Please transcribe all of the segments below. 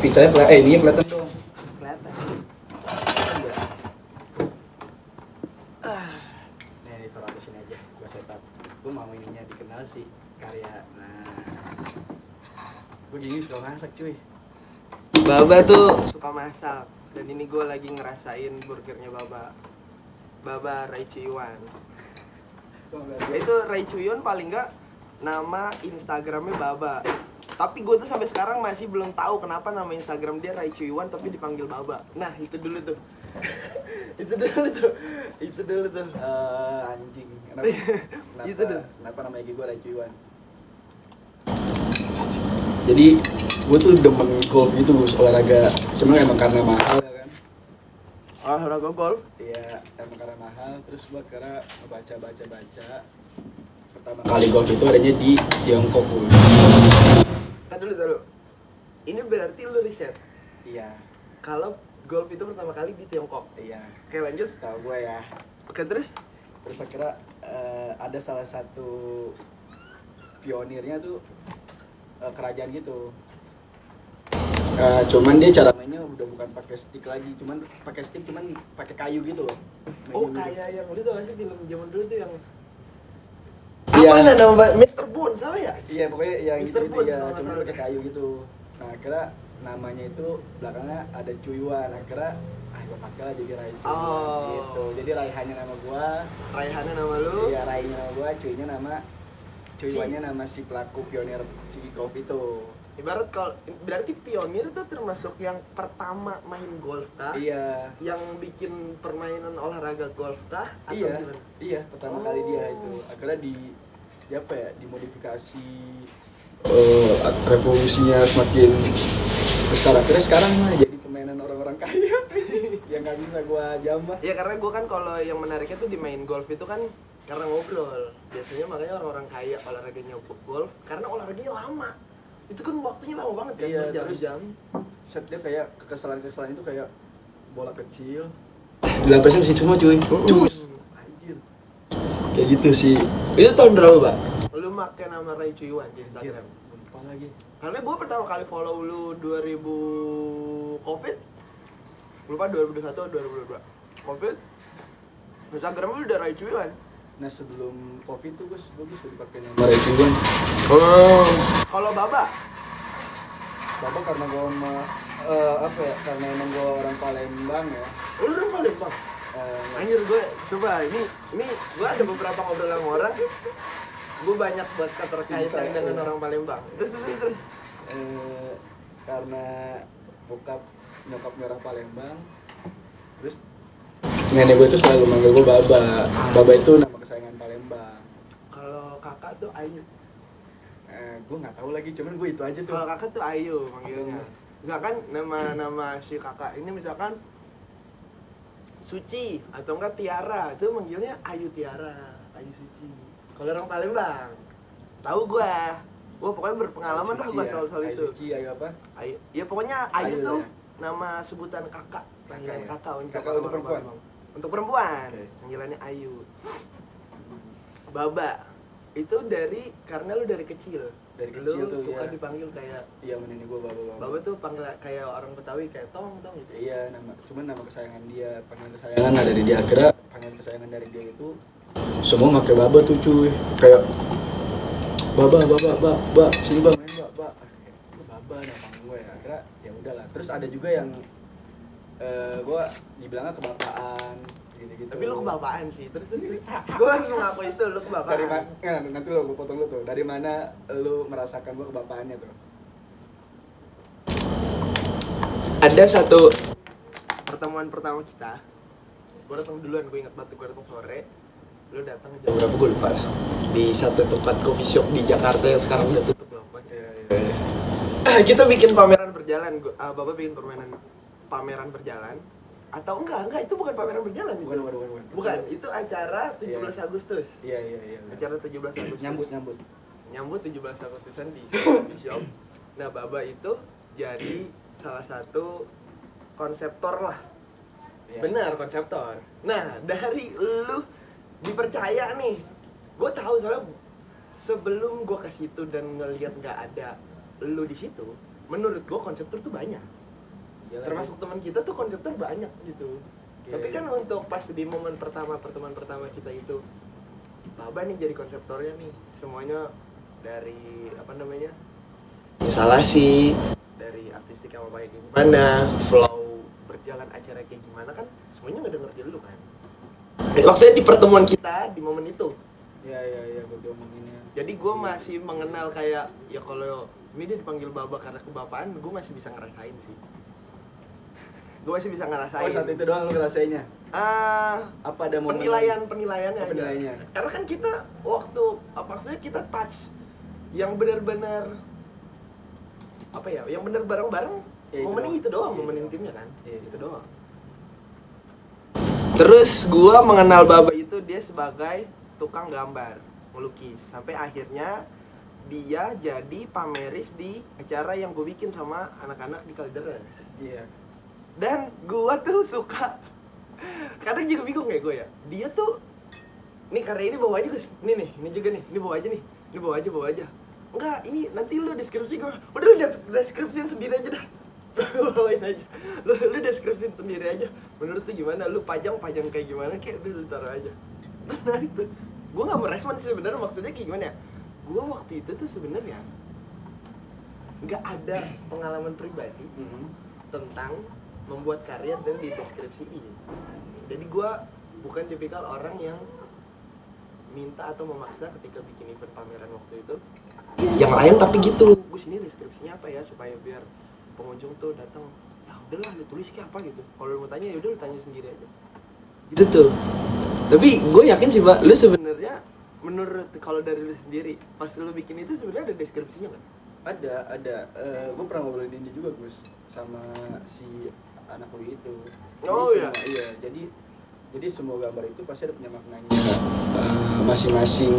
Pizzanya ininya kelihatan dong. Kelihatan. Nih taruh di sini aja, gua setup. Gua mau ininya dikenal sih karya. Nah, gua gini suka masak cuy. Baba tuh suka masak dan ini gue lagi ngerasain burgernya Baba Rai Chuyuan. Itu Rai Chuyuan paling enggak nama Instagramnya Baba. Tapi gue tuh sampai sekarang masih belum tahu kenapa nama Instagram dia Rai Chuyuan tapi dipanggil Baba. Nah itu dulu tuh. Itu dulu tuh. Anjing. Kenapa? Itu tuh. Kenapa namanya gue Rai Chuyuan? Jadi gue tuh demen golf gitu, olahraga. Cuma emang karena mahal ya kan. Olahraga golf? Iya, emang karena mahal. Terus gue karena baca. Pertama kali golf itu adanya di Tiongkok. Tadi dulu. Ini berarti lu riset. Iya. Kalau golf itu pertama kali di Tiongkok. Iya. Oke lanjut. Tahu gue ya. Oke terus? Terus akhirnya ada salah satu pionirnya tuh kerajaan gitu. Cuman dia cara mainnya udah bukan pakai stick lagi, cuman pakai kayu gitu loh. Oh kayak yang lu tau gak sih film zaman dulu tuh yang Iya. apa nama Mr. Bones apa ya? Iya pokoknya yang Mr. gitu Bones ya, sama cuman sama. pakai kayu gitu. Nah akhirnya namanya itu belakangnya ada Chuyuan. Akhirnya gua pakai lah jadi Rai Chuyuan gitu. Jadi Raihannya nama gua, Raihannya nama lu? iya Rainya nama gua, Chuyuannya nama si pelaku pionir si golf itu. Ibarat kalau berarti pionir itu termasuk yang pertama main golf kah? Iya. Yang bikin permainan olahraga golf kah? Atau Iya, gimana? iya pertama kali dia itu. Akhirnya di apa ya, dimodifikasi, revolusinya semakin besar. Akhirnya sekarang mah jadi permainan orang-orang kaya yang nggak bisa gua jamah. Ya karena gue kan kalau yang menariknya tuh di main golf itu kan karena ngobrol. Biasanya makanya orang-orang kaya olahraganya golf karena olahraganya lama. Itu kan waktunya lama banget kan, Iya, berjam-jam. Set dia kayak kekesalan itu kayak bola kecil. Dilapisin sih semua cuy. Anjir. Kayak gitu sih. Itu tahun berapa, Pak? Lu make nama Rai Chuyuan di Instagram. Lupa lagi. Karena gue pertama kali follow lu 2000 Covid. Lupa 2021 atau 2022. Covid. Instagram lu udah Rai Chuyuan. Nah sebelum Covid tuh gue bisa dipakai nama Rai Chuyuan. Oh. Kalau Baba Karena gue apa ya, karena emang gue orang Palembang ya. lu orang Palembang. Anjir gue coba ini gue ada beberapa ngobrol sama orang. Gue banyak buat keterkaitan dengan orang Palembang. Terus. Karena nyokapnya orang Palembang. Terus nenek gue tuh selalu manggil gue Baba. Baba itu nama kesayangan Palembang. Kalau kakak tuh Ayu. Gue nggak tahu lagi, cuman gue itu aja tuh. Kalau kakak tuh Ayu manggilnya. Misalkan nama si kakak ini misalkan Suci atau enggak Tiara, itu manggilnya Ayu Tiara, Ayu Suci. Kalau orang Palembang, tahu gua pokoknya berpengalaman lah gua soal itu. Ayu Suci, Ayu apa? Ayu, ya pokoknya Ayu Ayu tuh ya? nama sebutan kakak, panggilan ya? kakak untuk Kakak orang untuk perempuan? Palembang. Untuk perempuan, Oke. panggilannya Ayu. Baba, itu karena lu dari kecil. Dari Lu kecil tuh, suka iya. dipanggil kayak Iya, nenek gue Baba. Baba tuh panggil kayak orang Betawi kayak tong gitu. Iya, cuman nama kesayangan dia, panggilan kesayangan dari dia. Akhirnya panggilan kesayangan dari dia itu semua pakai Baba tuh cuy. Kayak Baba, sini Bang, main Baba. Baba nama gue. Akhirnya ya udahlah. Terus ada juga yang gue dibilangnya kebapaan gitu-gitu. Tapi lu kebapaan sih. Terus. Gue harus mengaku itu lu kebapaan. Dari mana? Nanti gue potong lu tuh. Dari mana lu merasakan gue kebapaannya tuh? Ada satu pertemuan pertama kita. Gue datang duluan, gue ingat banget gue datang sore. Lu datang jam berapa gue lupa lah. Di satu tempat coffee shop di Jakarta yang sekarang udah tutup banget. Iya. Kita bikin pameran berjalan. Bapak bikin pameran berjalan. Atau enggak, itu bukan pameran berjalan. Bukan, itu acara 17 Agustus. Iya. Acara 17 Agustus. Nyambut 17 Agustusan di coffee shop. Nah, Baba itu jadi salah satu konseptor lah. Iya. Benar, konseptor. Nah, dari lu dipercaya nih. Gue tahu soalnya sebelum gue ke situ dan ngelihat nggak ada lu di situ, menurut gue konseptor tuh banyak. Iyalah, Termasuk teman kita tuh konseptor banyak gitu. Oke. Tapi kan untuk pas di momen pertemuan pertama kita itu, Baba nih jadi konseptornya nih, semuanya dari apa namanya, instalasi, dari artistik yang mau kayak gimana, flow berjalan acara kayak gimana kan semuanya ngedenger dulu kan. Maksudnya di pertemuan kita di momen itu. Iya, gue diomongin ya. Jadi gue masih mengenal kayak ya kalau ini dia dipanggil Baba karena kebapaan, gue masih bisa ngerasain sih. Gue masih bisa ngerasain. Oh, saat itu doang lu ngerasainnya? Apa ada momen penilaiannya Oh, penilaiannya. aja. Karena kan kita waktu maksudnya kita touch yang benar-benar apa ya, yang benar bareng-bareng, Ya, momennya itu doang, momen Iya. intimnya kan. Iya. Itu doang. Terus gua mengenal Baba itu dia sebagai tukang gambar, melukis. Sampai akhirnya dia jadi pameris di acara yang gue bikin sama anak-anak di Kalideres. Iya. Dan gua tuh suka, kadang juga bingung ya gue ya, dia tuh nih karya ini bawa aja Gus, ini juga nih, ini bawa aja nih, ini bawa aja. Enggak, ini nanti lu deskripsi gue, udah lu deskripsiin sendiri aja dah. Bawain aja, lu deskripsiin sendiri aja. Menurut lu gimana, lu pajang kayak gimana, kayak udah lu taruh aja. Menarik tuh, gue nggak merespon sih sebenarnya, maksudnya kayak gimana ya, gue waktu itu tuh sebenarnya nggak ada pengalaman pribadi tentang membuat karya dan dideskripsiin. Jadi gue bukan tipikal orang yang minta atau memaksa ketika bikin event pameran waktu itu. Yang lain tapi gitu. Gus ini deskripsinya apa ya supaya biar pengunjung tuh datang. Ya udahlah lu tulis kayak apa gitu. Kalau lu mau tanya ya udah lu tanya sendiri aja. Gitu tuh. Tapi gue yakin sih Pak, lu sebenarnya menurut kalau dari lu sendiri pas lu bikin itu sebenarnya ada deskripsinya nggak? Ada. Gue pernah ngobrolin ini juga Gus sama si anak lu itu. Oh, Jadi iya. Jadi semua gambar itu pasti ada punya maknanya masing-masing,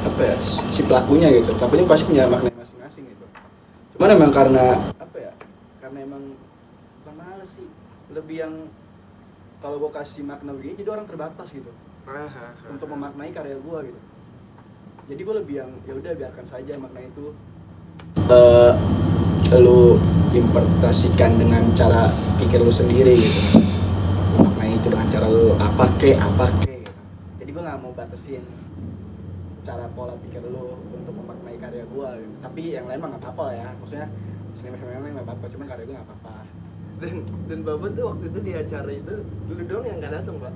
apa ya, si pelakunya gitu. Pelakunya pasti punya maknanya masing-masing gitu. Cuman emang karena apa ya? Karena emang bukan males sih, lebih yang kalau gue kasih makna begini jadi orang terbatas gitu untuk memaknai karya gue gitu. Jadi gue lebih yang ya udah biarkan saja makna itu lu interpretasikan dengan cara pikir lu sendiri gitu. Maknanya itu dengan cara lu apa ke gitu. Jadi gue nggak mau batasin cara pola pikir lu untuk memaknai karya gue gitu. Tapi yang lain mah nggak apa-apa lah ya, maksudnya seniman yang lain nggak apa-apa, cuman karya gue nggak apa-apa. Dan Baba tuh waktu itu di acara itu lu doang yang nggak datang Pak.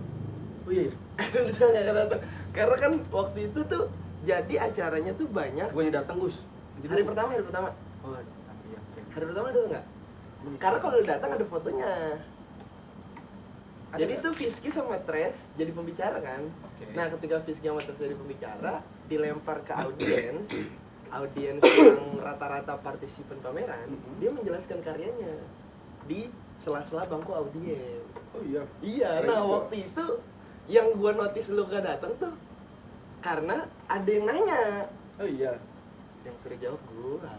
Oh iya, Lu doang yang nggak datang karena kan waktu itu tuh jadi acaranya tuh banyak. gue yang datang Gus. Hari pertama Oh iya. hari pertama datang nggak? Karena kalau lu datang ada fotonya. Jadi nggak? tuh Fiski sama Tres jadi pembicara kan. Oke. Nah ketika Fiski sama Tres jadi pembicara, dilempar ke audiens yang rata-rata partisipan pameran, dia menjelaskan karyanya di sela-sela bangku audiens. Oh iya. Iya, nah waktu itu yang gua notice lu gak datang tuh karena ada yang nanya. Oh iya. Yang suruh jawab gua.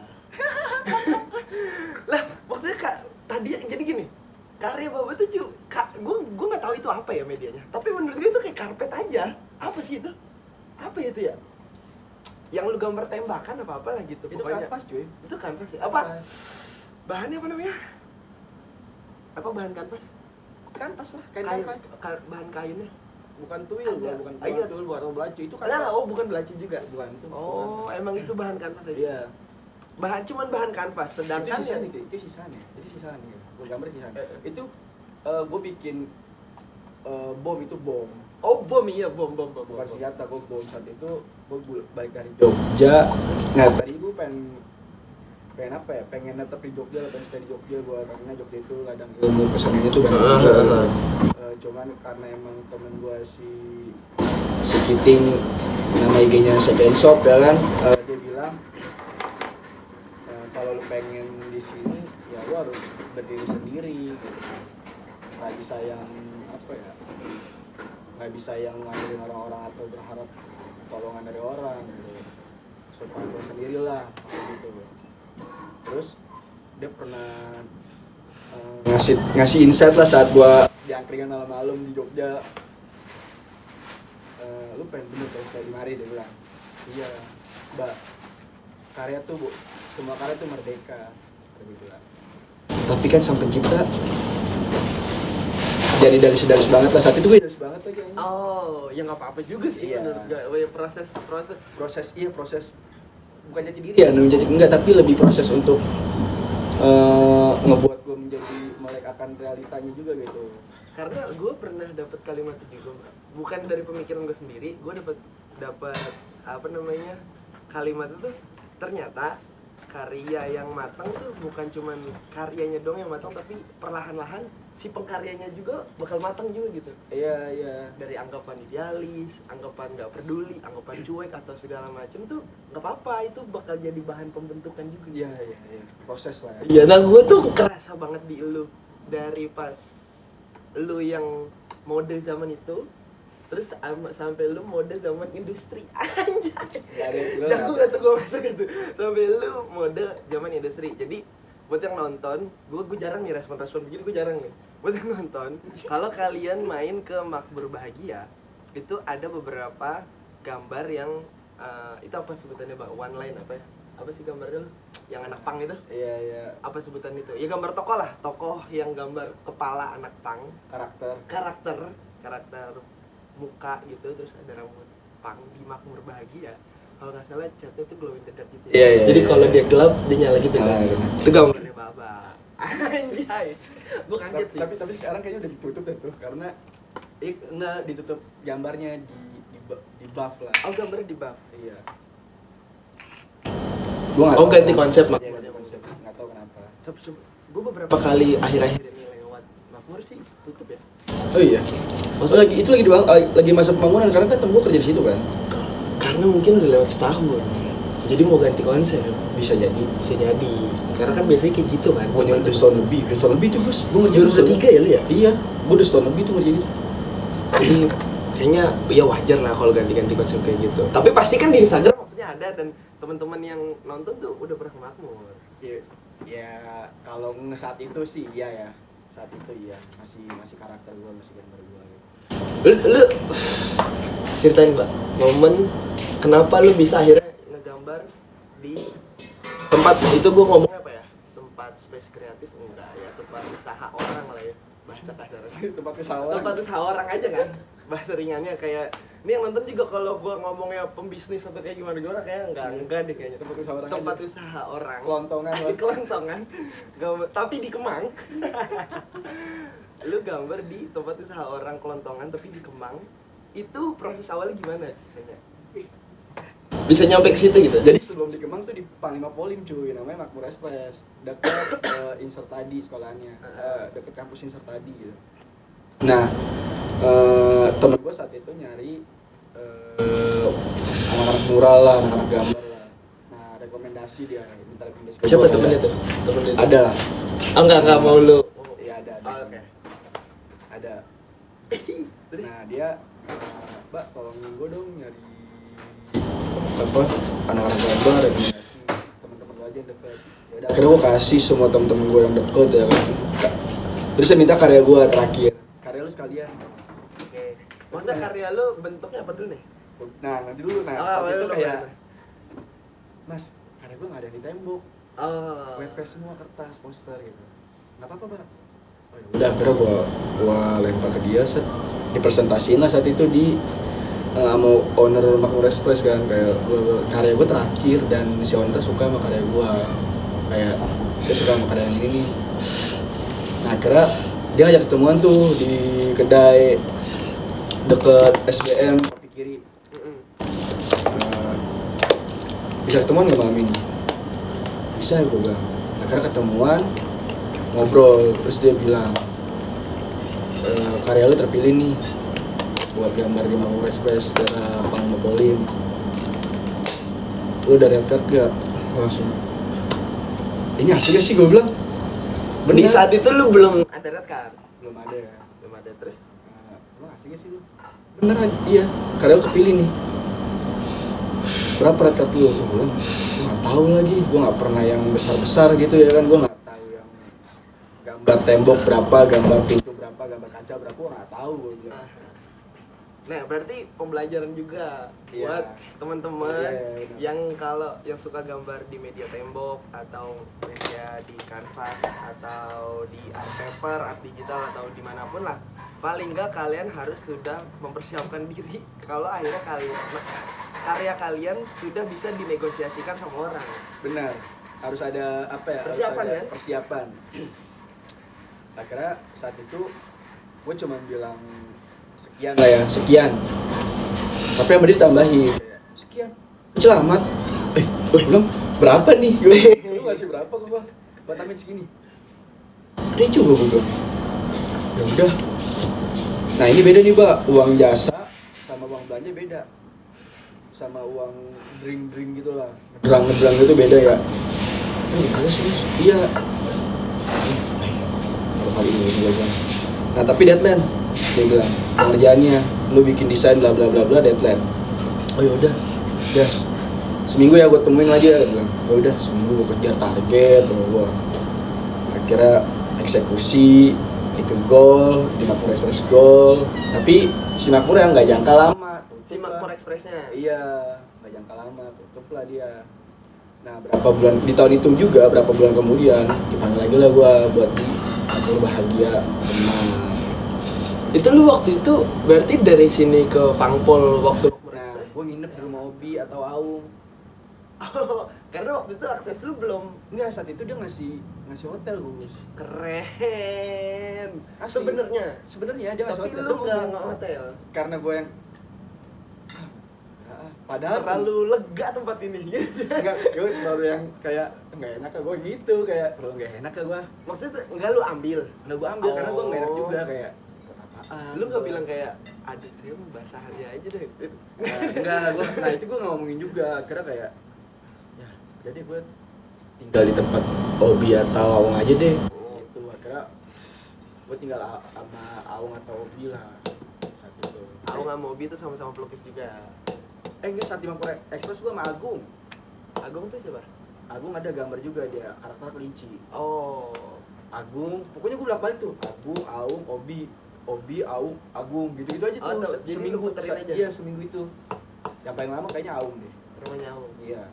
Lah, maksudnya Kak, tadi jadi gini. Karya Baba tuh gua nggak tahu itu apa ya medianya. Tapi menurut gue itu kayak karpet aja. Apa sih itu? Apa itu ya? Yang lu gambar tembakan apa lah gitu Itu pokoknya. kanvas cuy. Itu kanvas ya? Apa? Bahannya apa namanya? Apa bahan kanvas? Kanvas lah, kain Kain, kanvas. bahan kainnya. Bukan tuil, Ada. bukan Iya. tuil, bukan belacu itu kan. Nah, oh bukan belaci juga. Bukan itu. Oh, emang itu bahan kanvas aja. Iya. Cuman bahan kanvas, sedangkan Itu sisanya, yang- itu sisanya. Itu sisanya. Gue gambar sisanya. Eh. Itu gue bikin bom itu bom. Oh, bom iya, bom. Bukan senjata, gue bom saat itu gue balik dari Jogja. Nah tadi gue pengen apa ya? Pengen netep di Jogja, pengen stay di Jogja. Gue karena Jogja itu ladang ilmu kesananya tuh banyak. Cuman karena emang temen gue si Kiting, nama IG-nya Second Shop ya kan, dia bilang kalau lu pengen di sini ya lu harus berdiri sendiri gitu. Nggak bisa yang apa ya, nggak bisa yang ngandelin orang-orang atau berharap tolongan dari orang gitu. Supaya lu sendirilah gitu. Terus dia pernah ngasih insight lah saat gua di angkringan malam-malam di Jogja. Lu pengen bener kayak di mari, dia bilang iya mbak, karya tuh semua karya itu merdeka gitu lah. Tapi kan sang pencipta jadi dari banget lah, saat itu gue dari banget lagi. Oh, ya nggak apa-apa juga sih Iya. menurut gue. Proses bukan jati diri ya, menjadi enggak, tapi lebih proses untuk ngebuat gue menjadi melek akan realitanya juga gitu. Karena gue pernah dapat kalimat itu juga, Bro. Bukan dari pemikiran gue sendiri, gue dapat apa namanya, kalimat itu ternyata karya yang matang tuh bukan cuman karyanya dong yang matang, tapi perlahan-lahan si pengkaryanya juga bakal matang juga gitu. Iya. Dari anggapan idealis, anggapan nggak peduli, anggapan cuek atau segala macem tuh nggak apa-apa, itu bakal jadi bahan pembentukan juga. Iya. Proses lah. Iya, nah gue tuh kerasa banget di lu dari pas lu yang mode zaman itu, terus sampai lu mode zaman industri. Anjay. Jago gak tuh gue masuk gitu. Sampai lu mode zaman industri. Jadi buat yang nonton, gue jarang nih respon begini, gue jarang nih. Buat yang nonton, kalau kalian main ke Makmur Bahagia, itu ada beberapa gambar yang itu apa sebutannya, Bang? One line apa ya? Apa sih gambarnya? Yang anak pang itu? Iya. Apa sebutan itu? Ya gambar tokoh lah, tokoh yang gambar kepala anak pang, karakter muka gitu, terus ada rambut pang di Makmur Bahagia. Kalau nggak salah catnya tuh glow in the dark gitu ya. Iya. Jadi kalau dia gelap dia nyala gitu Nyala, kan. gitu. Itu gambarnya Baba. Anjay. Gue kaget sih. Tapi sekarang kayaknya udah ditutup deh tuh, karena enggak ditutup gambarnya di buff lah. Oh, gambarnya di buff. Iya. Ganti konsep Makmur. Iya, ganti konsep. Nggak tahu kenapa. Gue beberapa kali akhir-akhir ini lewat Makmur sih tutup ya. Oh iya. Maksudnya itu lagi masa pembangunan, karena kan temen gue kerja di situ kan. Karena mungkin udah lewat setahun. Jadi mau ganti konsep. Bisa jadi. Karena kan biasanya kayak gitu kan. Pokoknya udah setahun lebih tuh Gus. Gue ngerjain Udah 3 ya lu ya? Iya. Gue udah setahun lebih tuh ngerjain itu. Jadi kayaknya ya wajar lah kalau ganti-ganti konsep kayak gitu. Tapi pasti kan di Instagram maksudnya ada, dan teman-teman yang nonton tuh udah pernah ke Makmur. Ya kalau saat itu sih iya ya. Saat itu iya, masih karakter gue, masih gambar gue gitu. Lu ceritain, Mbak, momen kenapa lu bisa akhirnya ngegambar di tempat itu, gue ngomongnya apa ya? Tempat space kreatif enggak ya, tempat usaha orang lah ya. Bahasa kasarnya. Tempat usaha orang aja kan. Bahasa ringannya kayak ini yang nonton juga kalau gua ngomongnya pembisnis atau kayak gimana kayak enggak deh kayaknya. Tempat usaha orang. Kelontongan. Tapi di Kemang. Lu gambar di tempat usaha orang kelontongan tapi di Kemang. Itu proses awalnya gimana biasanya? Bisa nyampe ke situ gitu. Jadi sebelum di Kemang tuh di Panglima Polim cuy, namanya Makmur Express, dekat Insert tadi sekolahnya, dekat kampus Insert tadi gitu. Nah, temen gue saat itu nyari anak-anak mural lah, anak-anak gambar lah. Nah, rekomendasi dia, minta rekomendasi. Siapa temennya tuh? Ada lah. Oh enggak mau lu. Iya ada. Oke. Ada. Nah dia, Mbak tolongin gue dong nyari apa anak-anak gambar, rekomendasi teman-teman gue aja yang deket. Yaudah, akhirnya gue kasih semua teman-teman gue yang deket ya kan. Terus saya minta karya gue terakhir. Karya lu sekalian. Oke. Maksudnya karya lu bentuknya apa dulu nih? Nah nanti dulu, saat itu kayak Mas, karya gue nggak ada di tembok. WP semua kertas, poster gitu. Nggak apa-apa, Mbak. Oh, ya udah, akhirnya gua lempar ke dia, dipresentasiin lah saat itu di sama owner Makmur Express kan, kayak karya gue terakhir dan si owner suka sama karya gue, kayak dia suka sama karya yang ini nih. Nah akhirnya dia ngajak ketemuan tuh di kedai deket SBM Kopi Kiri. Bisa ketemuan nggak malam ini? Bisa ya, gue bilang. Akhirnya ketemuan, ngobrol, terus dia bilang karya lu terpilih nih buat gambar di Makmur Express daerah Panglima Polim. Lu udah red card gak? Langsung ini asli gak sih, gue bilang. Di saat itu lu belum ada red card? Belum ada. Terus? Lu asli gak sih lu? Beneran, iya, karya lu kepilih nih. Berapa red card lu? Gue bilang, gue gak tahu lagi, gue gak pernah yang besar-besar gitu ya kan. Gue gak tahu yang gambar tembok berapa, gambar pintu berapa, gambar kaca berapa, gue gak tahu, gue bilang. Nah, berarti pembelajaran juga Iya. buat teman-teman Iya, yang kalau yang suka gambar di media tembok atau media di kanvas atau di art paper, art digital atau dimanapun lah. Paling nggak kalian harus sudah mempersiapkan diri kalau akhirnya karya kalian sudah bisa dinegosiasikan sama orang. Benar, harus ada apa ya? Persiapan, harus ada kan? persiapan. Akhirnya saat itu gue cuma bilang sekian lah ya, sekian. Tapi yang ditambahin sekian. Selamat. Belum berapa nih? Lu ngasih berapa gua? Buat tambahin segini. Gede juga gua bilang. Ya udah. Nah ini beda nih, Mbak. Uang jasa sama uang belanja beda. Sama uang drink gitu lah. Ngedrang itu beda ya. Iya. Baru kali ini dia bilang. Nah tapi deadline, dia bilang pengerjaannya, lu bikin desain bla bla bla bla, deadline. Oh yaudah, gas. Seminggu ya gue temuin aja, dia bilang. Ya udah seminggu gue kejar target, gue. Akhirnya eksekusi, itu goal, di Makmur Express goal. Tapi si Makmur yang nggak jangka lama. Si Makmur Expressnya. Iya, nggak jangka lama, tutup lah dia. Nah berapa bulan di tahun itu juga, berapa bulan kemudian dipanggil lagi lah gue buat di Makmur Bahagia Tenang. Itu lu waktu itu berarti dari sini ke Pangpol waktu Makmur Nah Express? gue nginep di rumah Obi atau Aung. Oh, karena waktu itu akses lu belum. Enggak, saat itu dia ngasih hotel, Gus. Keren. Asli. Sebenarnya Dia ngasih tapi hotel. lu Dia nggak ngomong, hotel. karena gue yang padahal Terlalu lega tempat ini. enggak, gue baru yang kayak enggak enak ke gue gitu, kayak kalau enggak enak ke gue. Maksudnya enggak lu ambil. Enggak gue ambil karena gue enggak enak juga kayak Lu nggak bilang kayak adik saya mau basahannya aja deh. enggak, gue nah itu gue nggak ngomongin juga, akhirnya kayak ya jadi gue tinggal di tempat Obi atau Aung aja deh. Itu akhirnya gue tinggal sama Aung atau Obi lah saat itu. Aku nggak mau itu sama-sama pelukis juga. Enggak, saat di Makmur Express gue sama Agung. Agung tuh siapa? Agung ada gambar juga, dia karakter kelinci. Oh. Agung, pokoknya gue bolak balik tuh. Agung, Aung, Obi, Aung, Agung, gitu-gitu aja tuh. Oh, jadi seminggu lu puterin aja? Iya, seminggu itu. Yang paling lama kayaknya Aung deh. Namanya Aung. Iya,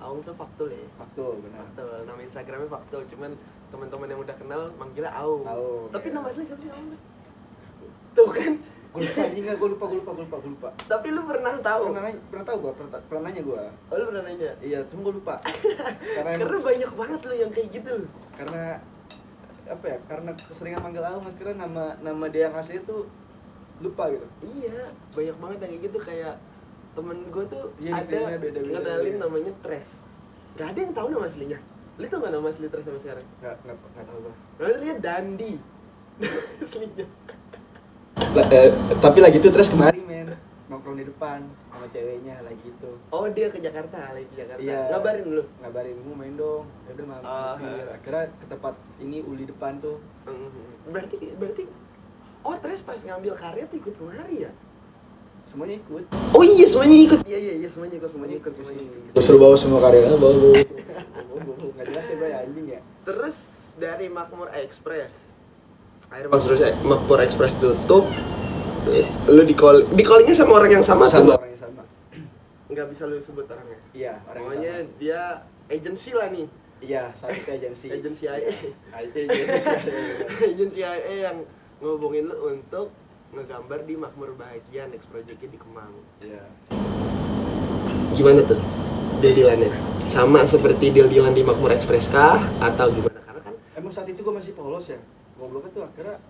Aung tuh Faktul ya. Faktul, benar. Faktul. Nama Instagramnya Faktul. Cuman teman-teman yang udah kenal manggilnya Aung. Aung, Tapi iya. nama asli siapa sih Aung? Tuh kan. Gue lupa anjing, gue lupa. Tapi lu pernah tahu? Pernah tahu gue, pernah nanya gue. Oh, lu pernah nanya? Iya, cuma gue lupa. Karena banyak banget lu yang kayak gitu. Karena apa ya? Karena keseringan manggil Aung, akhirnya nama dia yang asli itu lupa gitu. Iya, banyak banget yang kayak gitu. Kayak temen gue tuh Iya, ada beda. ngenalin namanya Tres. Gak ada yang tahu nama aslinya. Lu tau gak nama asli Tres sampai sekarang? Nggak tahu gue. Nama aslinya Dandi. Aslinya. Tapi lagi tuh Tres kemarin men nongkrong di depan sama ceweknya lagi itu. Oh, dia ke Jakarta, lagi ke Jakarta. Iya. Ngabarin lu. Ngabarin mau main dong. Ya udah mampir. Akhirnya ke tempat ini Uli depan tuh. Berarti oh, Tres pas ngambil karya tuh ikut kemari ya? Semuanya ikut. Oh iya, semuanya ikut. Iya, semuanya ikut. Gue suruh bawa semua karyanya, bawa. Nggak jelas ya gue ya anjing ya. Terus dari Makmur Express. Akhirnya Makmur Express tutup. Lu di-callingnya sama orang yang sama tuh? Orang yang sama. Nggak bisa lu sebut orangnya. Iya, orang yang Pokoknya sama. dia agensi lah nih. Iya, satu agensi. Agensi IA. Agensi. Agensi IA yang ngobongin lu untuk ngegambar di Makmur Bahagia next project-nya di Kemang. Iya. Gimana tuh deal-dealannya? Sama seperti deal-dealan di Makmur Express kah? Atau gimana? Karena kan Emang saat itu gue masih polos ya. Gobloknya tuh akhirnya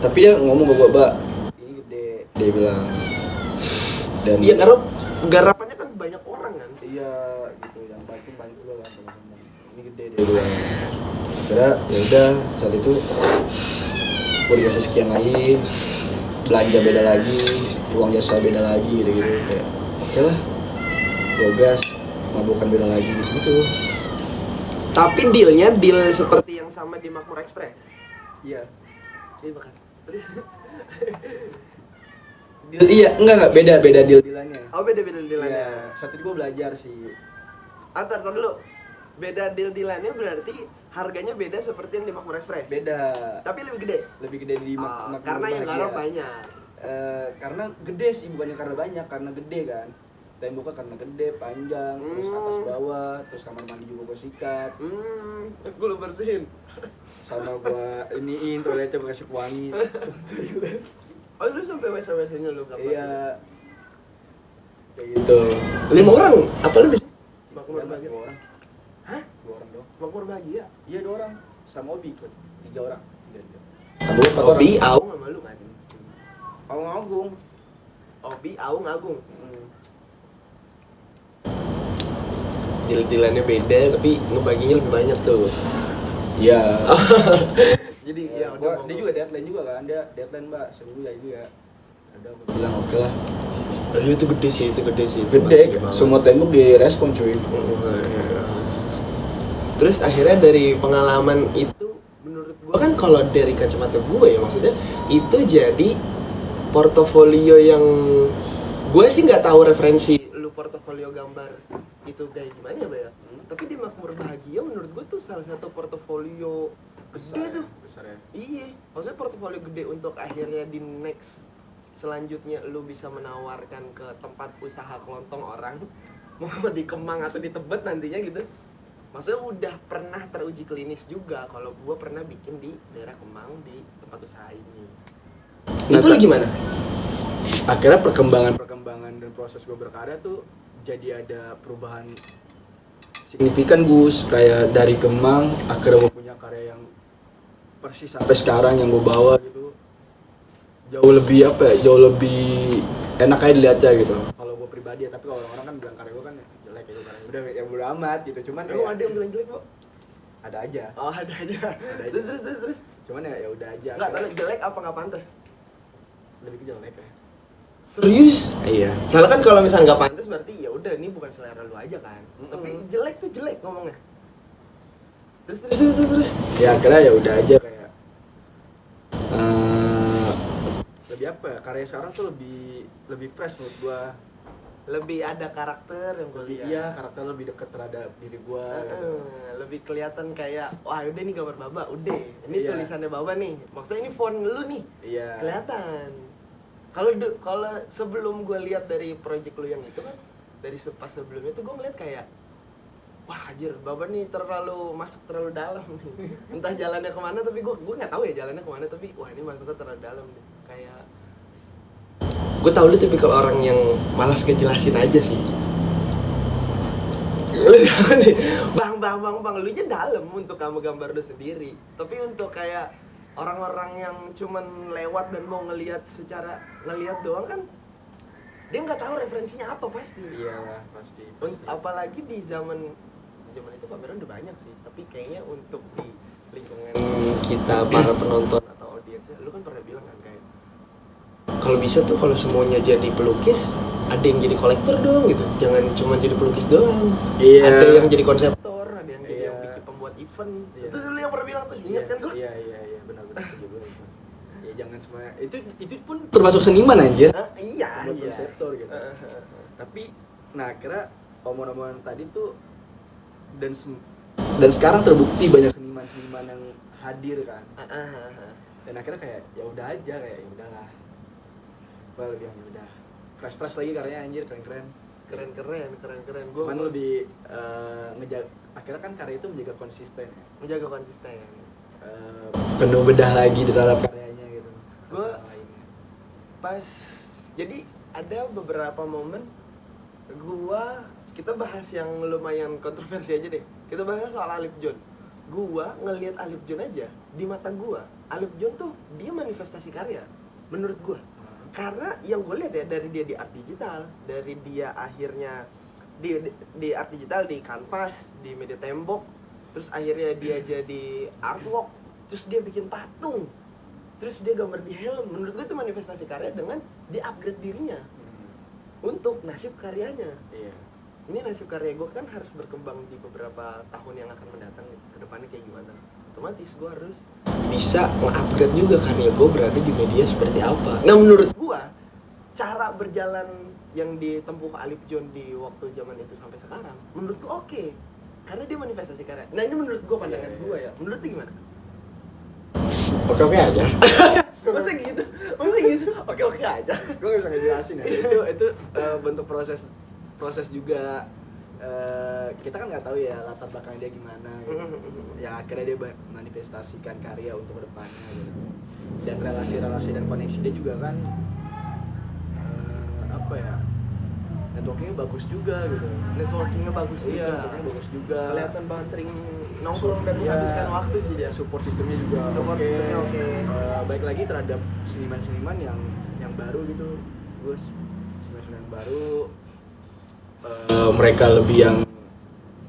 tapi dia ngomong ke gue, "Mbak, ini gede." Dia bilang. Dan iya, karena garapannya kan banyak orang kan. iya gitu, yang bantu gue lah teman-teman. Ini gede dia bilang. Akhirnya ya udah saat itu gue dikasih sekian lagi, belanja beda lagi, uang jasa beda lagi gitu kayak oke lah, gue gas, mabukan beda lagi gitu. Tapi dealnya deal seperti yang sama di Makmur Express. Iya. Iya bahkan. Terus Iya, enggak beda deal-dealannya. oh, beda-beda dealannya. Iya, saat itu gue belajar sih. Antar dulu. Beda deal-dealannya berarti harganya beda seperti yang di Makmur Express. Beda. Tapi lebih gede. Lebih gede di Karena yang garap banyak. karena gede sih, bukannya karena banyak, karena gede kan. Temboknya karena gede, panjang, terus atas bawah, terus kamar mandi juga gue sikat. Gue lu bersihin. Sama gue iniin toiletnya gue kasih pewangi. Oh lu sampai WC-nya lu gambar? Iya. Kayak gitu. 5 orang apa lebih? Makmur bahagia. 2 orang. Hah? 2 orang dong. Makmur bahagia? Iya 2 orang. Sama Obi ikut. 3 orang. Aduh, Obi, Aung. Sama lu kan? Aung Agung. Obi, Aung, Agung. Deal-dealannya beda tapi ngebaginya lebih banyak tuh. Iya. Jadi ya udah Dia juga deadline juga kan. Dia deadline Mbak, seminggu ya juga. Ada aku bilang oke lah. Aduh, itu gede sih. Gede, semua tembok direspon cuy. Terus akhirnya dari pengalaman itu, menurut gua kan kalau dari kacamata gue ya, maksudnya itu jadi portofolio yang gue sih nggak tahu referensi lu portofolio gambar itu kayak gimana ya, Bay ya? Tapi di Makmur Bahagia menurut gue tuh salah satu portofolio gede tuh. Besar ya. Iya, maksudnya portofolio gede untuk akhirnya di next selanjutnya lu bisa menawarkan ke tempat usaha kelontong orang mau di Kemang atau di Tebet nantinya gitu. Maksudnya udah pernah teruji klinis juga kalau gua pernah bikin di daerah Kemang di tempat usaha ini. itu lagi mana? Akhirnya perkembangan dan proses gue berkarya tuh jadi ada perubahan signifikan Gus. Kayak dari Kemang akhirnya gue punya karya yang persis sampai sekarang yang gue bawa gitu. Jauh lebih enak aja dilihatnya gitu. Kalau gue pribadi ya, tapi kalau orang kan bilang karya gue kan jelek gitu, karya udah ya bodo amat gitu. Cuman Emang ada yang bilang jelek kok? ada aja. Oh ada aja. Ada aja. Terus. Cuman ya udah aja. Enggak, tapi jelek apa nggak pantas? Lebih ke jelek ya. Serius? Iya. Soalnya kan kalau misalnya nggak pantas, Pantas berarti ya udah ini bukan selera lu aja kan. Tapi jelek tuh jelek ngomongnya. Terus. Ya akhirnya ya udah aja kayak lebih apa ya, karya sekarang tuh lebih fresh menurut gua. Lebih ada karakter yang gue lihat. Iya, karakter lebih dekat terhadap diri gua gitu. Lebih kelihatan kayak wah udah ini gambar Baba, udah. Ini Iya. tulisannya Baba nih. Maksudnya ini font lu nih. Iya. Kelihatan. Kalau sebelum gue lihat dari project lu yang itu kan, dari pas sebelumnya tuh gue ngeliat kayak wah anjir, Baba nih masuk terlalu dalam nih. Entah jalannya kemana, tapi gue nggak tahu ya jalannya kemana, tapi wah ini masuknya terlalu dalam nih. Kayak gue tau lu tipikal orang yang malas ngejelasin aja sih. bang, lu nya dalam untuk kamu gambar lu sendiri. Tapi untuk kayak orang-orang yang cuman lewat dan mau ngelihat doang kan, dia nggak tahu referensinya apa pasti. Iya, pasti. Apalagi di zaman itu kamera udah banyak sih, tapi kayaknya untuk di lingkungan Kita para penonton, atau audiensnya, lu kan pernah bilang kan kayak kalau bisa tuh kalau semuanya jadi pelukis, ada yang jadi kolektor dong gitu. Jangan cuma jadi pelukis doang. Iya. Ada yang jadi konseptor. aktor, ada yang jadi yang Iya. bikin pembuat event. Iya. Itu lu yang pernah bilang tuh, ingat kan gua? Iya, benar juga itu. Ya jangan semua itu pun termasuk seniman anjir. Iya. Konseptor gitu. Tapi nah kira omongan-omongan tadi tuh dan sekarang terbukti banyak seniman yang hadir kan. Dan akhirnya kayak ya udah aja, kayak ya udahlah. Gua lebih yang udah fresh lagi karyanya anjir, keren. Keren. Gua Cuman lebih ngejaga, akhirnya kan karya itu menjaga konsisten ya. menjaga konsisten. Penuh bedah lagi terhadap karyanya gitu. Gua- Masalah lainnya. Pas jadi ada beberapa momen kita bahas yang lumayan kontroversi aja deh. Kita bahas soal Alip John. Gua ngelihat Alip John aja, di mata gua Alip John tuh dia manifestasi karya menurut gua. Karena yang gue lihat ya, dari dia di art digital, dari dia akhirnya di art digital, di kanvas, di media tembok, terus akhirnya dia jadi artwork, terus dia bikin patung, terus dia gambar di helm. Menurut gue itu manifestasi karya dengan dia upgrade dirinya untuk nasib karyanya. Iya. Ini nasib karya gue kan harus berkembang di beberapa tahun yang akan mendatang, ke depannya kayak gimana. Otomatis gue harus Bisa nge-upgrade juga karya gue berada di media seperti apa. Nah menurut gua cara berjalan yang ditempuh Alip John di waktu zaman itu sampai sekarang menurut gua oke. Karena dia manifestasi karya. Nah ini menurut gua pandangan gua ya. Menurut lu gimana? Oke aja. Maksudnya gitu. Oke aja. Gue nggak bisa ngejelasin ya. Itu bentuk proses juga. Kita kan nggak tahu ya latar belakang dia gimana gitu. Yang akhirnya dia manifestasikan karya untuk kedepannya gitu. Dan relasi-relasi dan koneksi dia juga kan apa ya, networkingnya bagus juga gitu. Networkingnya bagus Iya, juga. networkingnya bagus juga. Kelihatan banget sering nongkrong dan Iya. menghabiskan waktu sih dia. Support sistemnya juga Support oke. sistemnya oke. Baik lagi terhadap seniman-seniman yang baru gitu, Gus. Seniman-seniman yang baru, mereka lebih yang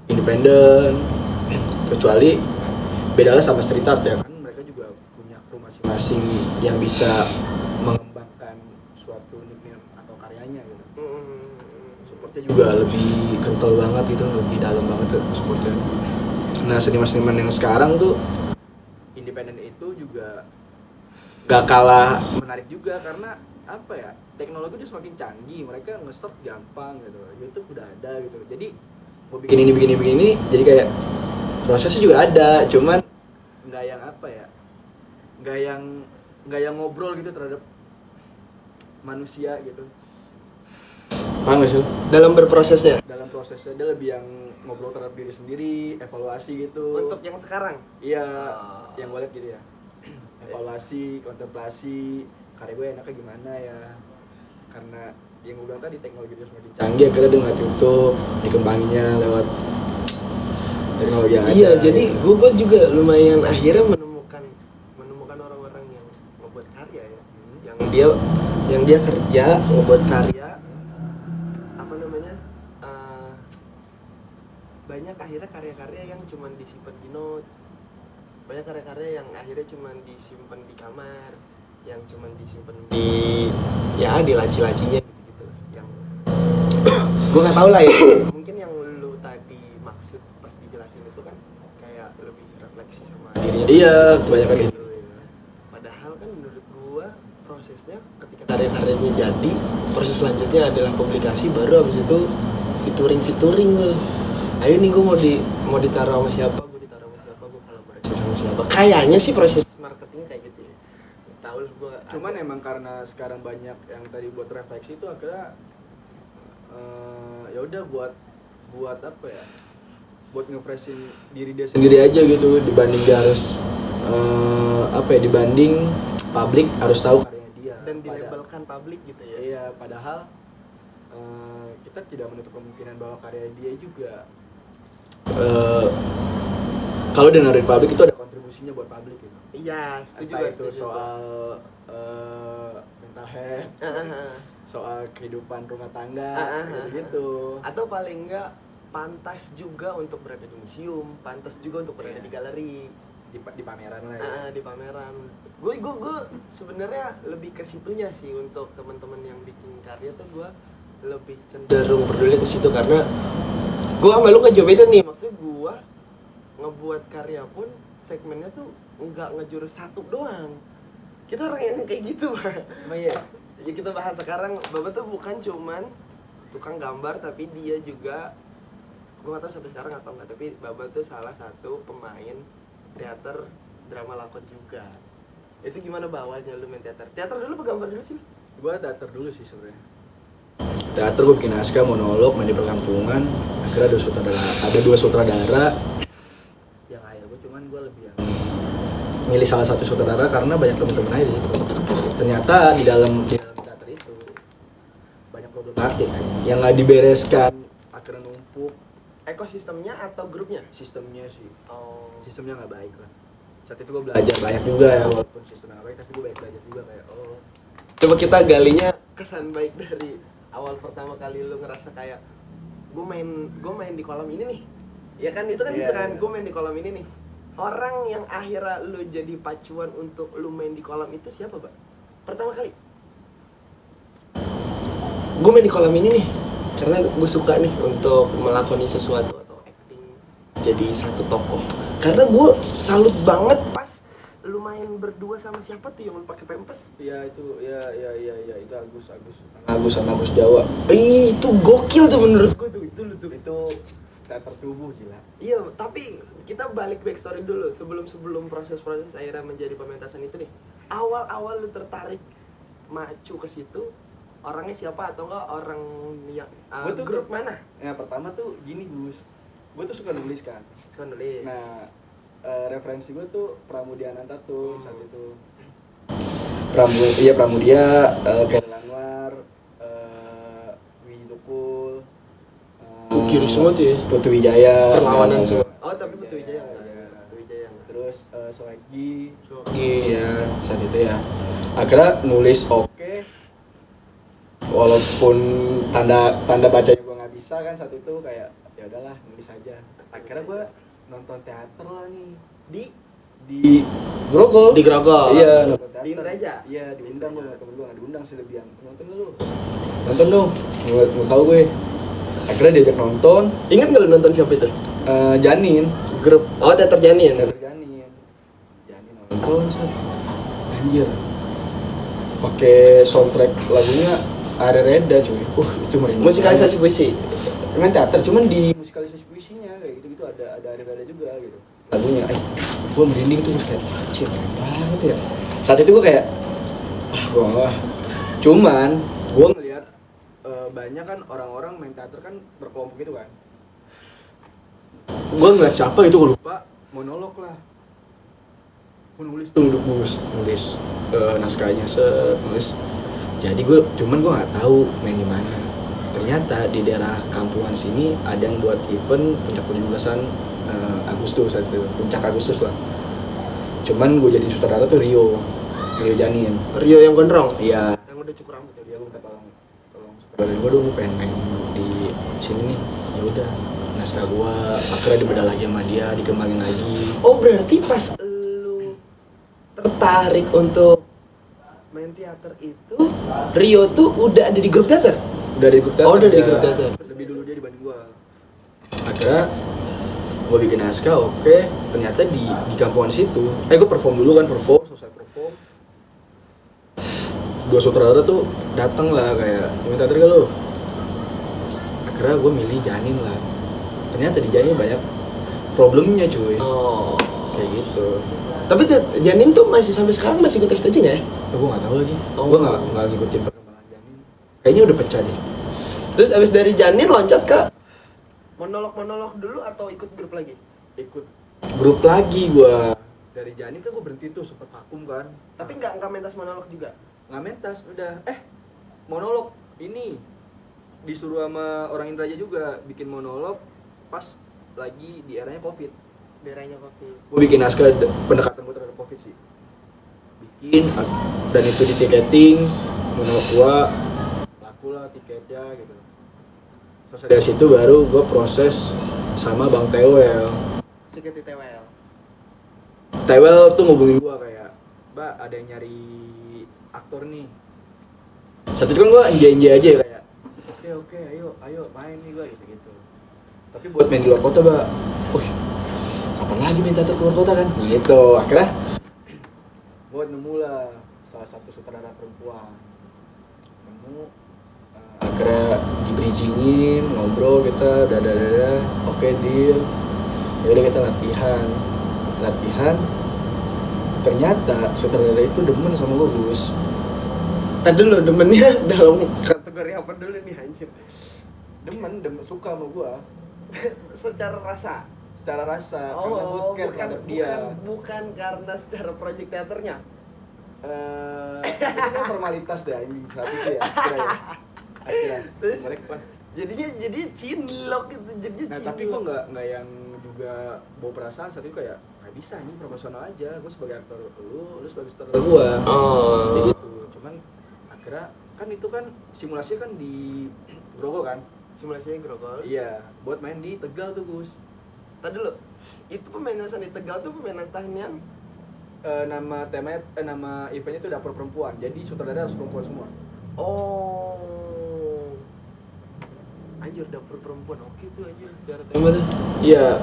independen, kecuali bedanya sama street art ya kan, mereka juga punya kru masing-masing yang bisa mengembangkan suatu nickname atau karyanya gitu. Supportnya juga lebih kental banget gitu, lebih dalam banget tuh supportnya. Nah seniman-seniman yang sekarang tuh independen itu juga gak kalah menarik juga karena apa ya, teknologi udah semakin canggih, mereka nge-search gampang gitu, YouTube udah ada gitu, jadi mau bikin ini, jadi kayak prosesnya juga ada, cuman nggak yang apa ya, nggak yang ngobrol gitu terhadap manusia gitu. Paham gak sih? Dalam berprosesnya. Dalam prosesnya dia lebih yang ngobrol terhadap diri sendiri, evaluasi gitu. Untuk yang sekarang? Iya, yang gue liat gitu ya. Evaluasi, kontemplasi, karya gue enaknya gimana ya. Karena yang gue bilang tadi teknologi itu semakin canggih, akhirnya dia ngeliat YouTube, dikembanginnya lewat teknologi yang ada. Iya, jadi gue juga lumayan akhirnya menemukan orang-orang yang ngebuat karya ya. Yang dia kerja ngebuat karya, apa namanya? Banyak akhirnya karya-karya yang cuman disimpan di note. Banyak karya-karya yang akhirnya cuman disimpan di kamar, yang cuman disimpan di laci-lacinya gitu-gitu. Yang gue nggak tahu lah ya. Mungkin yang lu tadi maksud pas dijelasin itu kan kayak lebih refleksi sama dirinya. Iya, kebanyakan itu. Padahal kan menurut gua prosesnya ketika karya-karyanya jadi, proses selanjutnya adalah publikasi, baru habis itu featuring lo. Ayo nih gua mau ditaruh sama siapa, gua kolaborasi sama siapa. Kayaknya sih proses marketingnya kayak gitu ya. Tahu lah gua. Cuman emang karena sekarang banyak yang tadi buat refleksi itu akhirnya ya udah buat apa ya? Buat nge-freshin diri dia sendiri aja gitu, dibanding dia harus dibanding publik harus tahu karyanya dia Dan dilabelkan publik gitu ya. Iya, padahal kita tidak menutup kemungkinan bahwa karya dia juga kalau dengerin publik itu ada kontribusinya buat publik gitu. Iya, setuju Entah gua, itu setuju soal mental health, soal kehidupan rumah tangga, gitu. Atau paling enggak pantas juga untuk berada di museum, pantas juga untuk berada Iya. di galeri, di pameran lah ya. di pameran. Gue sebenarnya lebih ke situnya sih, untuk teman-teman yang bikin karya tuh gue lebih cenderung peduli ke situ karena gua sama lu kan jauh beda nih. Maksudnya gue ngebuat karya pun segmennya tuh nggak ngejurus satu doang. Kita orang yang kayak gitu, Pak. Emang iya? Ya kita bahas sekarang, Baba tuh bukan cuman tukang gambar, tapi dia juga, gue gak tahu sampai sekarang atau enggak, tapi Baba tuh salah satu pemain teater drama lakon juga. Itu gimana bawanya lu main teater? Teater dulu apa gambar dulu sih? Gue teater dulu sih sebenarnya. Teater gue bikin naskah, monolog, main di perkampungan. Akhirnya ada dua sutradara. Yang ayah gue cuman gue lebih yang milih salah satu sutradara karena banyak teman-teman aja di situ. Ternyata di dalam teater itu banyak problematik yang nggak dibereskan, akhirnya numpuk. Ekosistemnya atau grupnya? Sistemnya sih, Oh. sistemnya nggak baik lah. Saat itu gue belajar banyak juga ya, walaupun sistemnya nggak baik, tapi gue banyak belajar juga kayak Coba kita galinya Kesan baik dari awal pertama kali lu ngerasa kayak gue main di kolam ini nih. Ya kan itu kan Iya, gitu kan, iya. gue main di kolam ini nih. Orang yang akhirnya lu jadi pacuan untuk lu main di kolam itu siapa, Pak? Pertama kali? gue main di kolam ini nih karena gue suka nih untuk melakoni sesuatu atau acting jadi satu tokoh karena gue salut banget Pas lu main berdua sama siapa tuh yang lu pakai pempes? iya itu itu Agus sama Agus Jawa. itu gokil tuh menurut gue tuh Itu teater tubuh gila. Iya, tapi kita balik backstory dulu sebelum proses akhirnya menjadi pementasan itu nih. Awal-awal lu tertarik macu ke situ orangnya siapa atau enggak orang yang Gua tuh grup mana? Yang pertama tuh gini Gus, gue tuh suka nulis kan. Suka nulis. Nah referensi gue tuh Pramudia Ananta tuh saat itu. Pramudia, Khairil Anwar, Wiji Tukul, Kiri semua tuh ya? Putu Wijaya, Perlawanan enggak, semua. enggak. Oh, tapi Putu Wijaya enggak? Iya. Putu Wijaya enggak. Terus Soegi, Iya. ya saat itu ya. Akhirnya nulis oke. Walaupun tanda bacanya gue nggak bisa kan saat itu, kayak ya udahlah nulis aja. Akhirnya gue nonton teater lah nih di Grogol. Di Grogol. Iya, nonton teater. Di Indraja? Iya, diundang gue, temen gue nggak diundang sih, lebih yang nonton lu. Nonton dong, mau tahu gue. Akhirnya diajak nonton. Ingat nggak lu nonton siapa itu? Janin, Grup. Oh, teater Janin. teater Janin. Janin nonton satu. Anjir. Pakai soundtrack lagunya Are Reda cuy. Itu merinding. Musikalisasi puisi. Dengan teater, cuman di musikalisasi puisinya kayak gitu-gitu ada Are Reda juga gitu. Lagunya, gue merinding tuh kayak anjir keren banget ya. Saat itu gue kayak gue nggak. Cuman gue ngeliat banyak kan orang-orang main teater kan berkelompok gitu kan. Gue ngeliat siapa itu gue lupa, monolog lah. Gue nulis tuh nulis naskahnya nulis. Jadi cuman gue nggak tahu main di mana. Ternyata di daerah kampungan sini ada yang buat event puncak 17-an Agustus saat itu, puncak Agustus lah. Cuman gue jadi sutradara tuh Rio Janin. Rio yang gondrong. Iya. Yang udah cukur rambut ya. Dia gue minta tolong sutradara gue dong, pengen main di sini nih. Ya udah, naskah gue akhirnya dibedah lagi sama dia, dikembangin lagi. Oh, berarti pas lu tertarik untuk main teater itu, Rio tuh udah ada di grup teater? Udah di grup teater. Oh, udah di dia. grup teater. Lebih dulu dia dibanding gue. Akhirnya gue bikin naskah, oke. Ternyata di kampungan situ, gue perform dulu kan, selesai perform. Dua sutradara tuh datang lah kayak, mau teater gak lo? Akhirnya gue milih Janin lah. Ternyata di Janin banyak problemnya cuy. Oh. Kayak gitu. Tapi Janin tuh masih sampai sekarang masih ikut aja nggak ya? Gue nggak tahu lagi. Oh. Gue nggak ngikutin perkembangan Janin. Kayaknya udah pecah deh. Terus abis dari Janin loncat ke Monolog dulu atau ikut grup lagi? Ikut grup lagi gue. Dari Janin kan gue berhenti tuh, sempet vakum kan. Tapi nggak mentas monolog juga? Nggak mentas, udah. Monolog ini disuruh sama orang Indraja juga bikin monolog pas lagi di eranya Covid. Daerahnya Covid. Gue bikin naskah pendekatan gue terhadap Covid sih. Bikin dan itu di tiketing, monolog gue laku lah tiketnya gitu. Terus dari situ baru gue proses sama Bang Tewel. Seketi TWL. Tewel tuh ngubungin gue kayak, Mbak ada yang nyari aktor nih. Satu itu kan gue enjoy aja kayak, oke ayo main nih gue gitu. Tapi buat main di luar kota, Mbak, kapan lagi main teater keluar kota kan? Gitu. Akhirnya gue nemu lah salah satu sutradara perempuan. Akhirnya di bridgingin, ngobrol kita, oke deal. Yaudah kita latihan. Ternyata sutradara itu demen sama gue, Gus. tadi dulu demennya dalam kategori apa dulu nih anjir? Demen suka sama gue. Secara rasa. Secara rasa, karena gue care terhadap dia. Bukan karena secara project teaternya. Itu kan formalitas deh anjing saat itu ya. Akhirnya mereka jadi cinlok itu jadinya nah cinlok. tapi gue nggak yang juga bawa perasaan saat itu, kayak nggak bisa ini profesional aja, gue sebagai aktor lu sebagai sutradara gue. Oh. Kayak gitu. Cuman akhirnya kan itu kan simulasinya kan di Grogol kan. Simulasinya Grogol. Iya, buat main di Tegal tuh, Gus. Tadi dulu. Itu pemanasan di Tegal tuh pemanasan yang Nama eventnya itu dapur perempuan, jadi sutradara harus perempuan semua. oh. Anjir dapur perempuan. Oke tuh anjir secara tema tuh. Iya,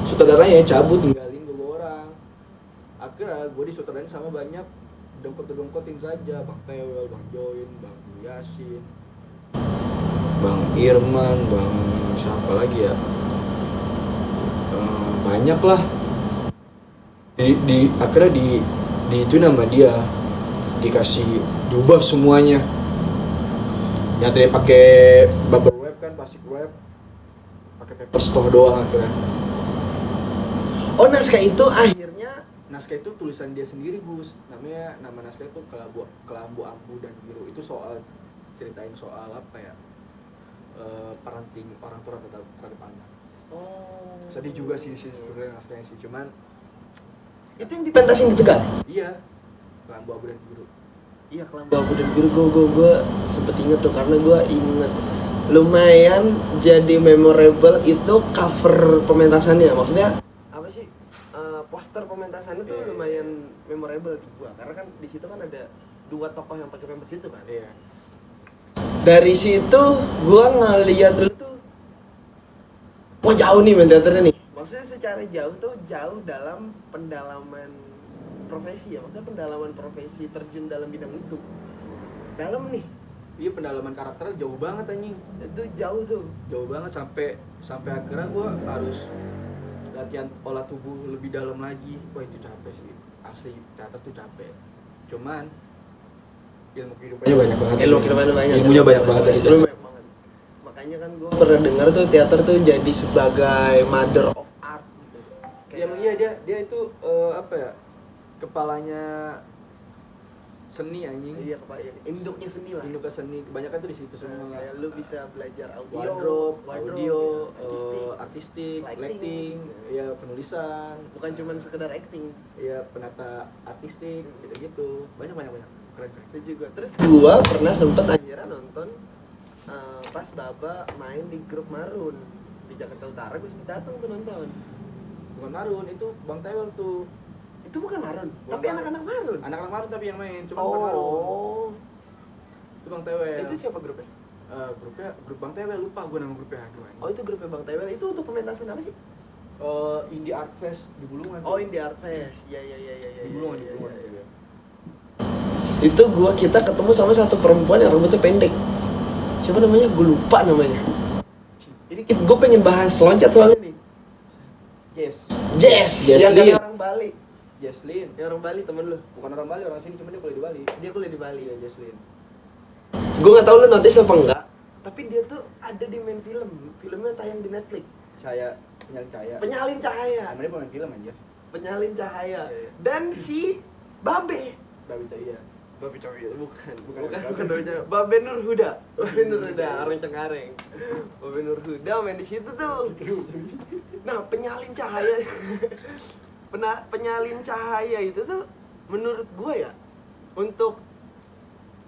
sutradaranya cabut ninggalin 2 orang. Akhirnya gue disutradarain sama banyak dongkot-dongkotin saja, Bang Tewel, Bang Join, Bang Yasin, Bang Irman, Bang siapa lagi ya? Banyak lah. Akhirnya di itu nama dia dikasih diubah semuanya. Yang tadi pakai bubble wrap kan, plastic wrap, pakai paper store doang akhirnya. Oh, naskah itu akhirnya Naskah itu tulisan dia sendiri, Gus. Nama naskah itu Kelambu Ambu dan Biru. Itu ceritain soal apa ya? Parenting orang tua terhadap anak. Oh. Sedih juga sih sebenarnya naskahnya sih, cuman itu yang dipentasin di Tegal. iya, Kelambu Ambu dan Biru. Iya, Kelambu Ambu dan Biru gue sempet inget tuh karena gue inget lumayan jadi memorable itu cover pementasannya. Maksudnya apa sih? Poster pementasannya tuh lumayan memorable di gua karena kan di situ kan ada dua tokoh yang pakai pempes itu kan. Iya. Dari situ gua ngeliat dulu tuh, wah jauh nih main teaternya nih. Maksudnya secara jauh tuh jauh dalam pendalaman profesi ya, maksudnya pendalaman profesi terjun dalam bidang itu. Dalam nih. Iya, pendalaman karakternya jauh banget anjing. Itu jauh tuh. Jauh banget sampai akhirnya gua harus latihan olah tubuh lebih dalam lagi. Wah, itu capek sih. Asli teater tuh capek. Cuman ilmu kehidupannya banyak banget. Ilmunya banyak banget dari itu. Makanya kan gue pernah dengar tuh teater tuh jadi sebagai mother of art gitu. Iya, dia itu apa ya? Kepalanya seni anjing. Iya, induknya seni lah. Induknya seni, kebanyakan tuh di situ semua. Kayak lu bisa belajar Wardrobe, audio, artistik, lighting, ya penulisan. Bukan cuma sekedar acting. Ya penata artistik, gitu-gitu. Banyak. Keren. Itu juga. Terus gua pernah sempet akhirnya nonton pas Baba main di grup Marun di Jakarta Utara. Gua sempet datang tuh nonton. Bukan Marun, itu Bang Tewel tuh. Itu bukan Marun, Bukan tapi Marun. anak-anak Marun. Anak-anak Marun tapi yang main, cuma bukan Marun. Oh. Itu Bang Tewel. Itu siapa grupnya? Grup Bang Tewel, lupa gue nama grupnya. Oh, itu grupnya Bang Tewel. Itu untuk pementasan apa sih? Indie Art Fest di Bulungan. Oh, Indie Art Fest. Iya. Di Bulungan. Iya. Itu kita ketemu sama satu perempuan yang rambutnya pendek. Siapa namanya? Gue lupa namanya. Ini gue pengen bahas loncat soalnya nih. Jess. Yang dari orang Bali. Jesslyn. Yang orang Bali temen lu. Bukan orang Bali, orang sini, cuma dia kuliah di Bali. Dia kuliah di Bali. Iya, Jesslyn. Gue nggak tahu lu notice apa enggak, tapi dia tuh ada di main film. Filmnya tayang di Netflix. Penyalin Cahaya. Penyalin Cahaya. Namanya pemain film aja. Penyalin Cahaya. Iya. Dan si Babe Cahaya. Babe Cahaya bukan Bukan. Babe Nur Huda. Orang Cengkareng. Babe Nur Huda main di situ tuh. Nah, Penyalin Cahaya. Penyalin Cahaya itu tuh menurut gue ya, untuk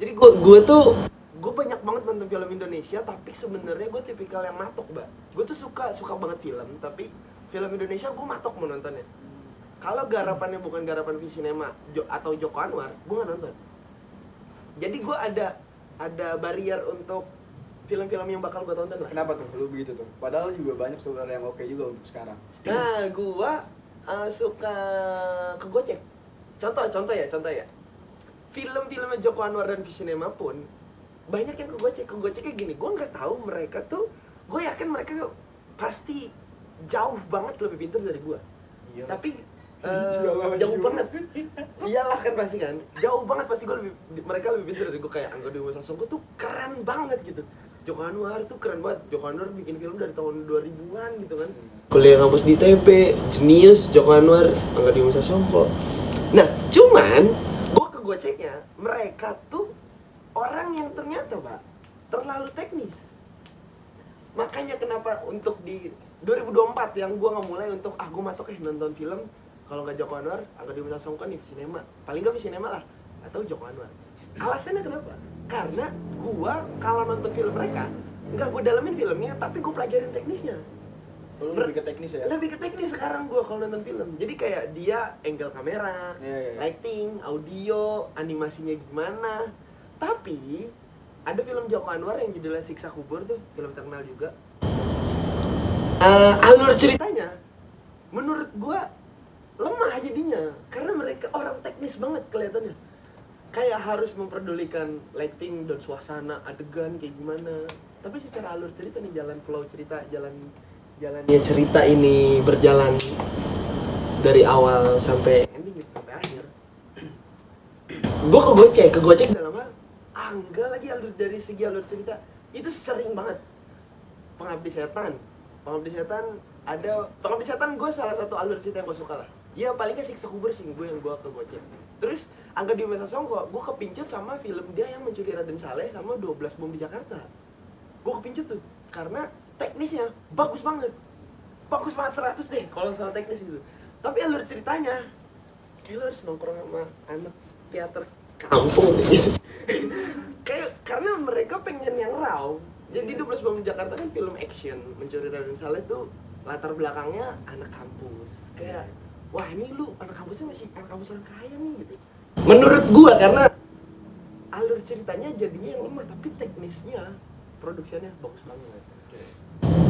jadi gue banyak banget nonton film Indonesia, tapi sebenarnya gue tipikal yang matok, Mbak. Gue tuh suka banget film, tapi film Indonesia gue matok mau nontonnya. Kalau garapannya bukan garapan Visinema atau Joko Anwar, gue nggak nonton. Jadi gue ada barrier untuk film-film yang bakal gue tonton lah. Kenapa tuh lu begitu tuh? Padahal juga banyak saudara yang oke juga untuk sekarang. Nah, gue suka kegocek. Contoh ya. Film-filmnya Joko Anwar dan Visinema pun banyak yang kegoceknya gini. Gue nggak tahu mereka tuh, gue yakin mereka pasti jauh banget lebih pintar dari gue. Iya. Tapi jauh banget. Iyalah kan pasti kan. Jauh banget pasti mereka lebih pintar dari gue. Kayak Angga Dwi Sasongko tuh keren banget gitu. Joko Anwar tuh keren banget. Joko Anwar bikin film dari tahun 2000-an gitu kan. Kuliah kampus di ITB, jenius Joko Anwar, Angga Dwi Sasongko. Nah, cuman goceknya mereka tuh orang yang ternyata, Pak, terlalu teknis. Makanya kenapa untuk di 2024 yang gua nggak mulai untuk gua matok nonton film kalau nggak Joko Anwar, agak diminta songkan nih Visinema. Paling nggak Visinema lah atau Joko Anwar. Alasannya kenapa? Karena gua kalau nonton film mereka nggak gua dalamin filmnya, tapi gua pelajarin teknisnya. Lebih ke teknis ya? Lebih ke teknis sekarang gue kalau nonton film. Jadi kayak dia angle kamera, Iya. lighting, audio, animasinya gimana. Tapi ada film Joko Anwar yang judulnya Siksa Kubur tuh, film terkenal juga. Alur ceritanya menurut gue lemah jadinya, karena mereka orang teknis banget kelihatannya. Kayak harus memperdulikan lighting dan suasana adegan kayak gimana. Tapi secara alur cerita nih, jalannya cerita ini berjalan dari awal sampai ending gitu, sampai akhir. gue kegocek dalam hal enggak lagi dari segi alur cerita itu sering banget. Pengabdi setan gue salah satu alur cerita yang gue suka lah. Ya paling gak siksa kubur sih gue yang gue kegocek. Terus Angga Dwi Mesa Songko gue kepincut sama film dia yang Mencuri Raden Saleh sama 12 Bom di Jakarta. Gue kepincut tuh karena teknisnya bagus banget 100 deh kalau soal teknis gitu. Tapi alur ceritanya kayak lo harus nongkrong sama anak teater kampung deh gitu. Kayak karena mereka pengen yang raw. Jadi 12 Bom di Jakarta kan film action. Mencuri Raden Saleh tuh latar belakangnya anak kampus. Kayak wah ini lu anak kampusnya masih anak kampus orang kaya nih gitu. Menurut gua karena alur ceritanya jadinya yang lemah tapi teknisnya produksinya bagus banget.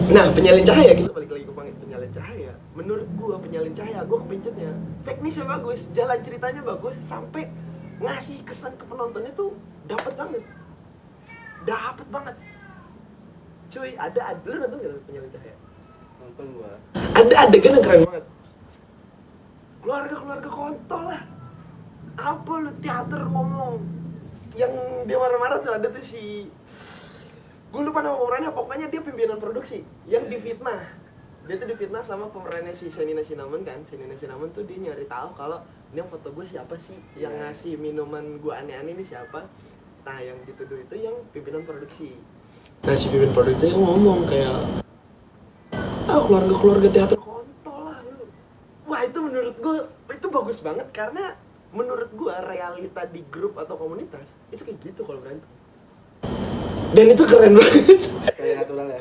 Nah, Penyalin Cahaya kita balik lagi ke Penyalin Cahaya. Menurut gua Penyalin Cahaya gua kepincutnya teknisnya bagus, jalan ceritanya bagus sampai ngasih kesan ke penontonnya tuh dapat banget. Cuy, ada lu nonton enggak Penyalin Cahaya? Nonton gua. Ada adegan yang keren banget. Keluarga kontol lah. Apa lu teater ngomong yang dia marah-marah tuh ada tuh si gue lupa nama pemerannya, pokoknya dia pimpinan produksi yang difitnah. Dia tuh difitnah sama pemerannya si Shenina Cinnamon kan. Shenina Cinnamon tuh dia nyari tahu kalau ini yang foto gue siapa sih, yang ngasih minuman gue aneh-aneh ini siapa. Nah yang dituduh itu yang pimpinan produksi. Nah si pimpinan produksi itu ngomong kayak keluarga teater kontol lah lu. Wah itu menurut gue itu bagus banget karena menurut gue realita di grup atau komunitas itu kayak gitu kalau berantem. Dan itu keren banget. Kayak natural ya.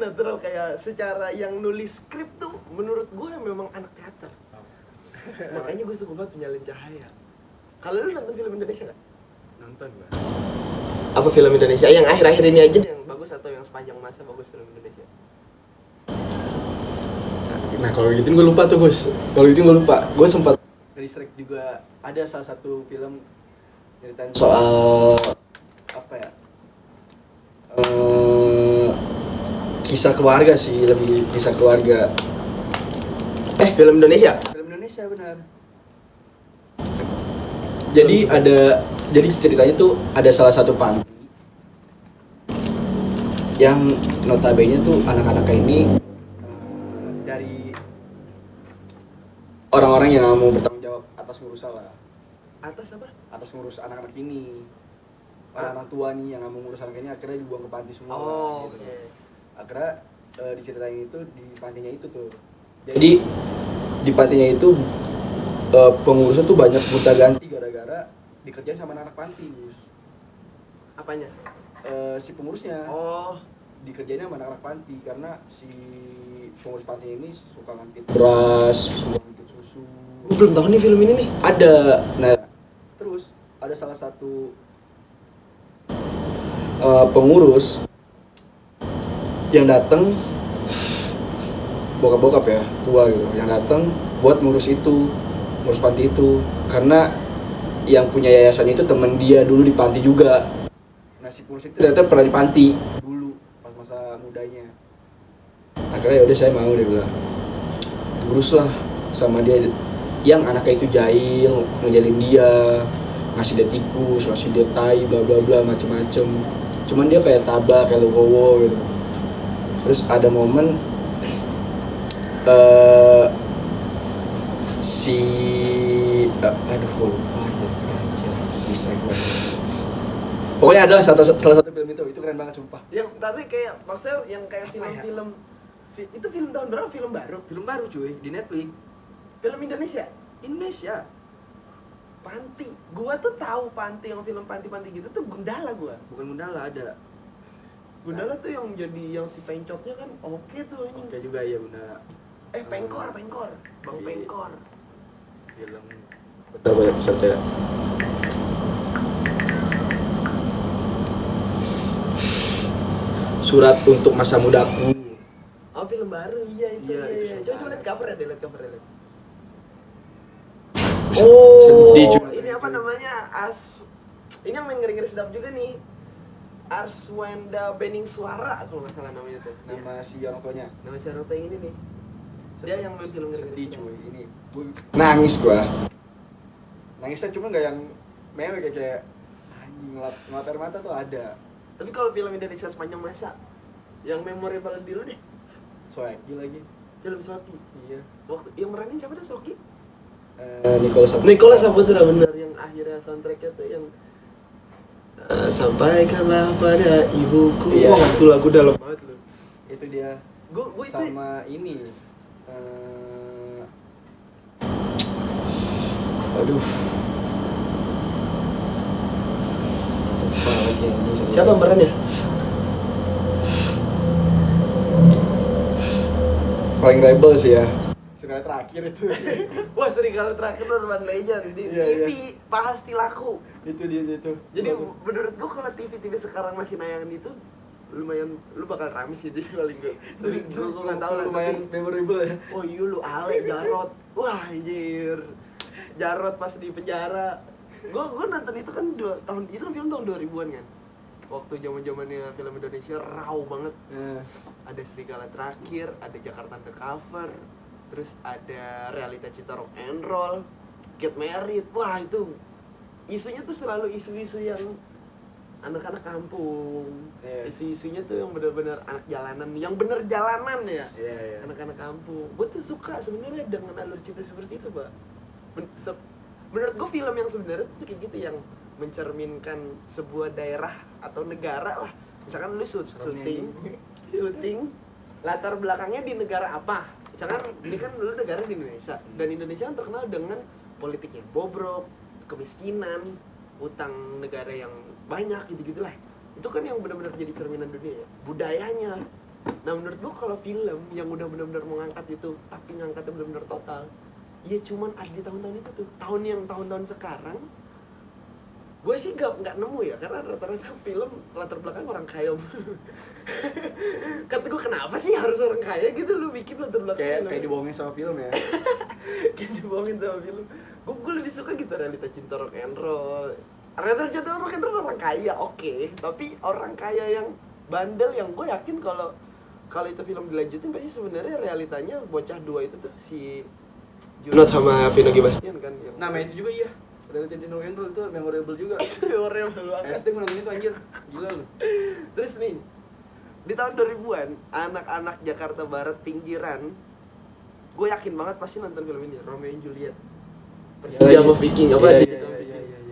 Natural kayak secara yang nulis skrip tuh menurut gue memang anak teater. Makanya gue suka banget Penyalin Cahaya. Kalau lu nonton film Indonesia nggak? Nonton gua. Apa film Indonesia yang akhir-akhir ini aja yang bagus atau yang sepanjang masa bagus film Indonesia? Nah kalau gitu gue lupa tuh Gus. Gue sempat research juga ada salah satu film ceritain soal apa ya? Kisah keluarga sih, lebih kisah keluarga. Film Indonesia? Film Indonesia benar. Jadi ceritanya tuh ada salah satu panti yang notabene tuh anak-anaknya ini dari orang-orang yang mau bertanggung jawab atas ngurus lah. Atas apa? Atas ngurus anak-anak ini. Orang tua nih yang nggak mau ngurus anak ini akhirnya dibuang ke panti semua. Oh, gitu. okay. Akhirnya diceritain itu di pantinya itu tuh. Jadi di pantinya itu pengurusnya tuh banyak gonta ganti gara-gara dikerjain sama anak panti, Gus. Apanya? Si pengurusnya. Oh, dikerjain sama anak panti karena si pengurus panti ini suka ngantit beras, suka ngantit susu. gue belum tahu nih film ini nih. Ada. Nah, terus ada salah satu pengurus yang datang, bokap-bokap ya, tua gitu, yang datang buat ngurus panti itu, karena yang punya yayasan itu temen dia dulu di panti juga. Nah si pengurus itu ternyata pernah di panti dulu pas masa mudanya. Akhirnya yaudah saya mau, dia bilang diurus lah sama dia, yang anaknya itu jahil, ngejalin dia, ngasih dia tikus, ngasih dia tai, bla bla bla, macem-macem. Cuman dia kayak tabah, kayak legowo gitu. Terus ada momen aduh lupa ya, bisa gue. Pokoknya adalah salah satu film itu keren banget sumpah. Yang tapi kayak maksudnya yang kayak film-film itu film tahun berapa? Film baru? Film baru cuy di Netflix. Film Indonesia? Indonesia. Panti. Gua tuh tahu panti, yang film panti-panti gitu tuh Gundala gua. Bukan Gundala ada. Gundala tuh yang jadi yang si pencotnya kan oke tuh ini. Oke juga ya Gundala. Pengkor. Bang Pengkor. Film betul banyak peserta. Surat untuk masa mudaku. Oh, film baru. Iya itu. Iya, itu film Coba baru. lihat covernya deh, lihat. Sedih cuy. Ini apa namanya? Ini yang main ngeri-ngeri sedap juga nih. Arswenda Bening Suara kalau nggak salah namanya tuh. Nama si orang tuanya. Nama si orang tua yang ini nih. Dia yang main film ngeri-ngeri Sedih sedap. cuy ini. Nangis gua. Nangisnya cuma nggak yang meme kayak anjing ngelap air mata tuh ada. Tapi kalau film Indonesia sepanjang masa yang memorable di lu deh, Soeki lagi. film Soki. Iya. Waktu yang meranin siapa dah Soki? Nicholas Saputra bener, yang akhirnya soundtracknya tuh yang sampaikanlah pada ibuku. Iya. Wah, itu lagu dalam banget loh. Itu dia Gue itu sama ini. aduh. Apa lagi anjing? Siapa perannya? Paling rebel sih ya. Serigala terakhir itu. Wah, Serigala Terakhir Urban Legend di Iya, TV iya. pasti laku. Itu dia itu. Jadi menurut gua kalau TV sekarang masih nayangin itu lumayan, lu bakal rame sih jadi paling gue. Tapi gua nggak tahu lah. lumayan Tapi, memorable ya. oh iya lu Ale Jarot. Wah anjir. Jarot pas di penjara. Gua nonton itu kan itu kan film tahun 2000-an kan. Waktu zaman-zamannya film Indonesia raw banget. Ada Serigala Terakhir, ada Jakarta Undercover, terus ada Realita Cinta Rock and Roll, Get Married. Wah itu isunya tuh selalu isu-isu yang anak-anak kampung. Isu-isunya tuh yang benar-benar anak jalanan, yang bener jalanan ya. Iya. Anak-anak kampung. Gue tuh suka sebenarnya dengan alur cerita seperti itu, Pak. Menurut gue film yang sebenarnya tuh kayak gitu, yang mencerminkan sebuah daerah atau negara lah. Misalkan lu syuting latar belakangnya di negara apa. Misalkan ini kan lu negara di Indonesia, dan Indonesia kan terkenal dengan politiknya bobrok, kemiskinan, utang negara yang banyak gitu-gitulah. Itu kan yang benar-benar jadi cerminan dunia ya, budayanya. Nah menurut gua kalau film yang udah benar-benar mengangkat itu, tapi ngangkatnya benar-benar total, ya cuman ada di tahun-tahun itu tuh. Tahun-tahun sekarang gue sih nggak nemu ya, karena rata-rata film latar belakang orang kaya. Kata gue kenapa sih harus orang kaya gitu lu bikin latar belakang Kayak dibohongin sama film ya. kayak dibohongin sama film. Gue lebih suka gitu Realita Cinta Rock and Roll. Realita Cinta Rock and Roll orang kaya oke, tapi orang kaya yang bandel, yang gue yakin kalau itu film dilanjutin pasti sebenarnya realitanya bocah dua itu tuh si Junot sama Vino Gebastian kan yang Nama itu juga iya. Realita Cinta Rock and Roll itu memorable juga. memorable banget. SD gue nonton itu anjir. Gila lu. Terus nih, di tahun 2000-an, anak-anak Jakarta Barat pinggiran, gue yakin banget pasti nonton film ini, Romeo and Juliet. Perjalanan Viking apa? Iya.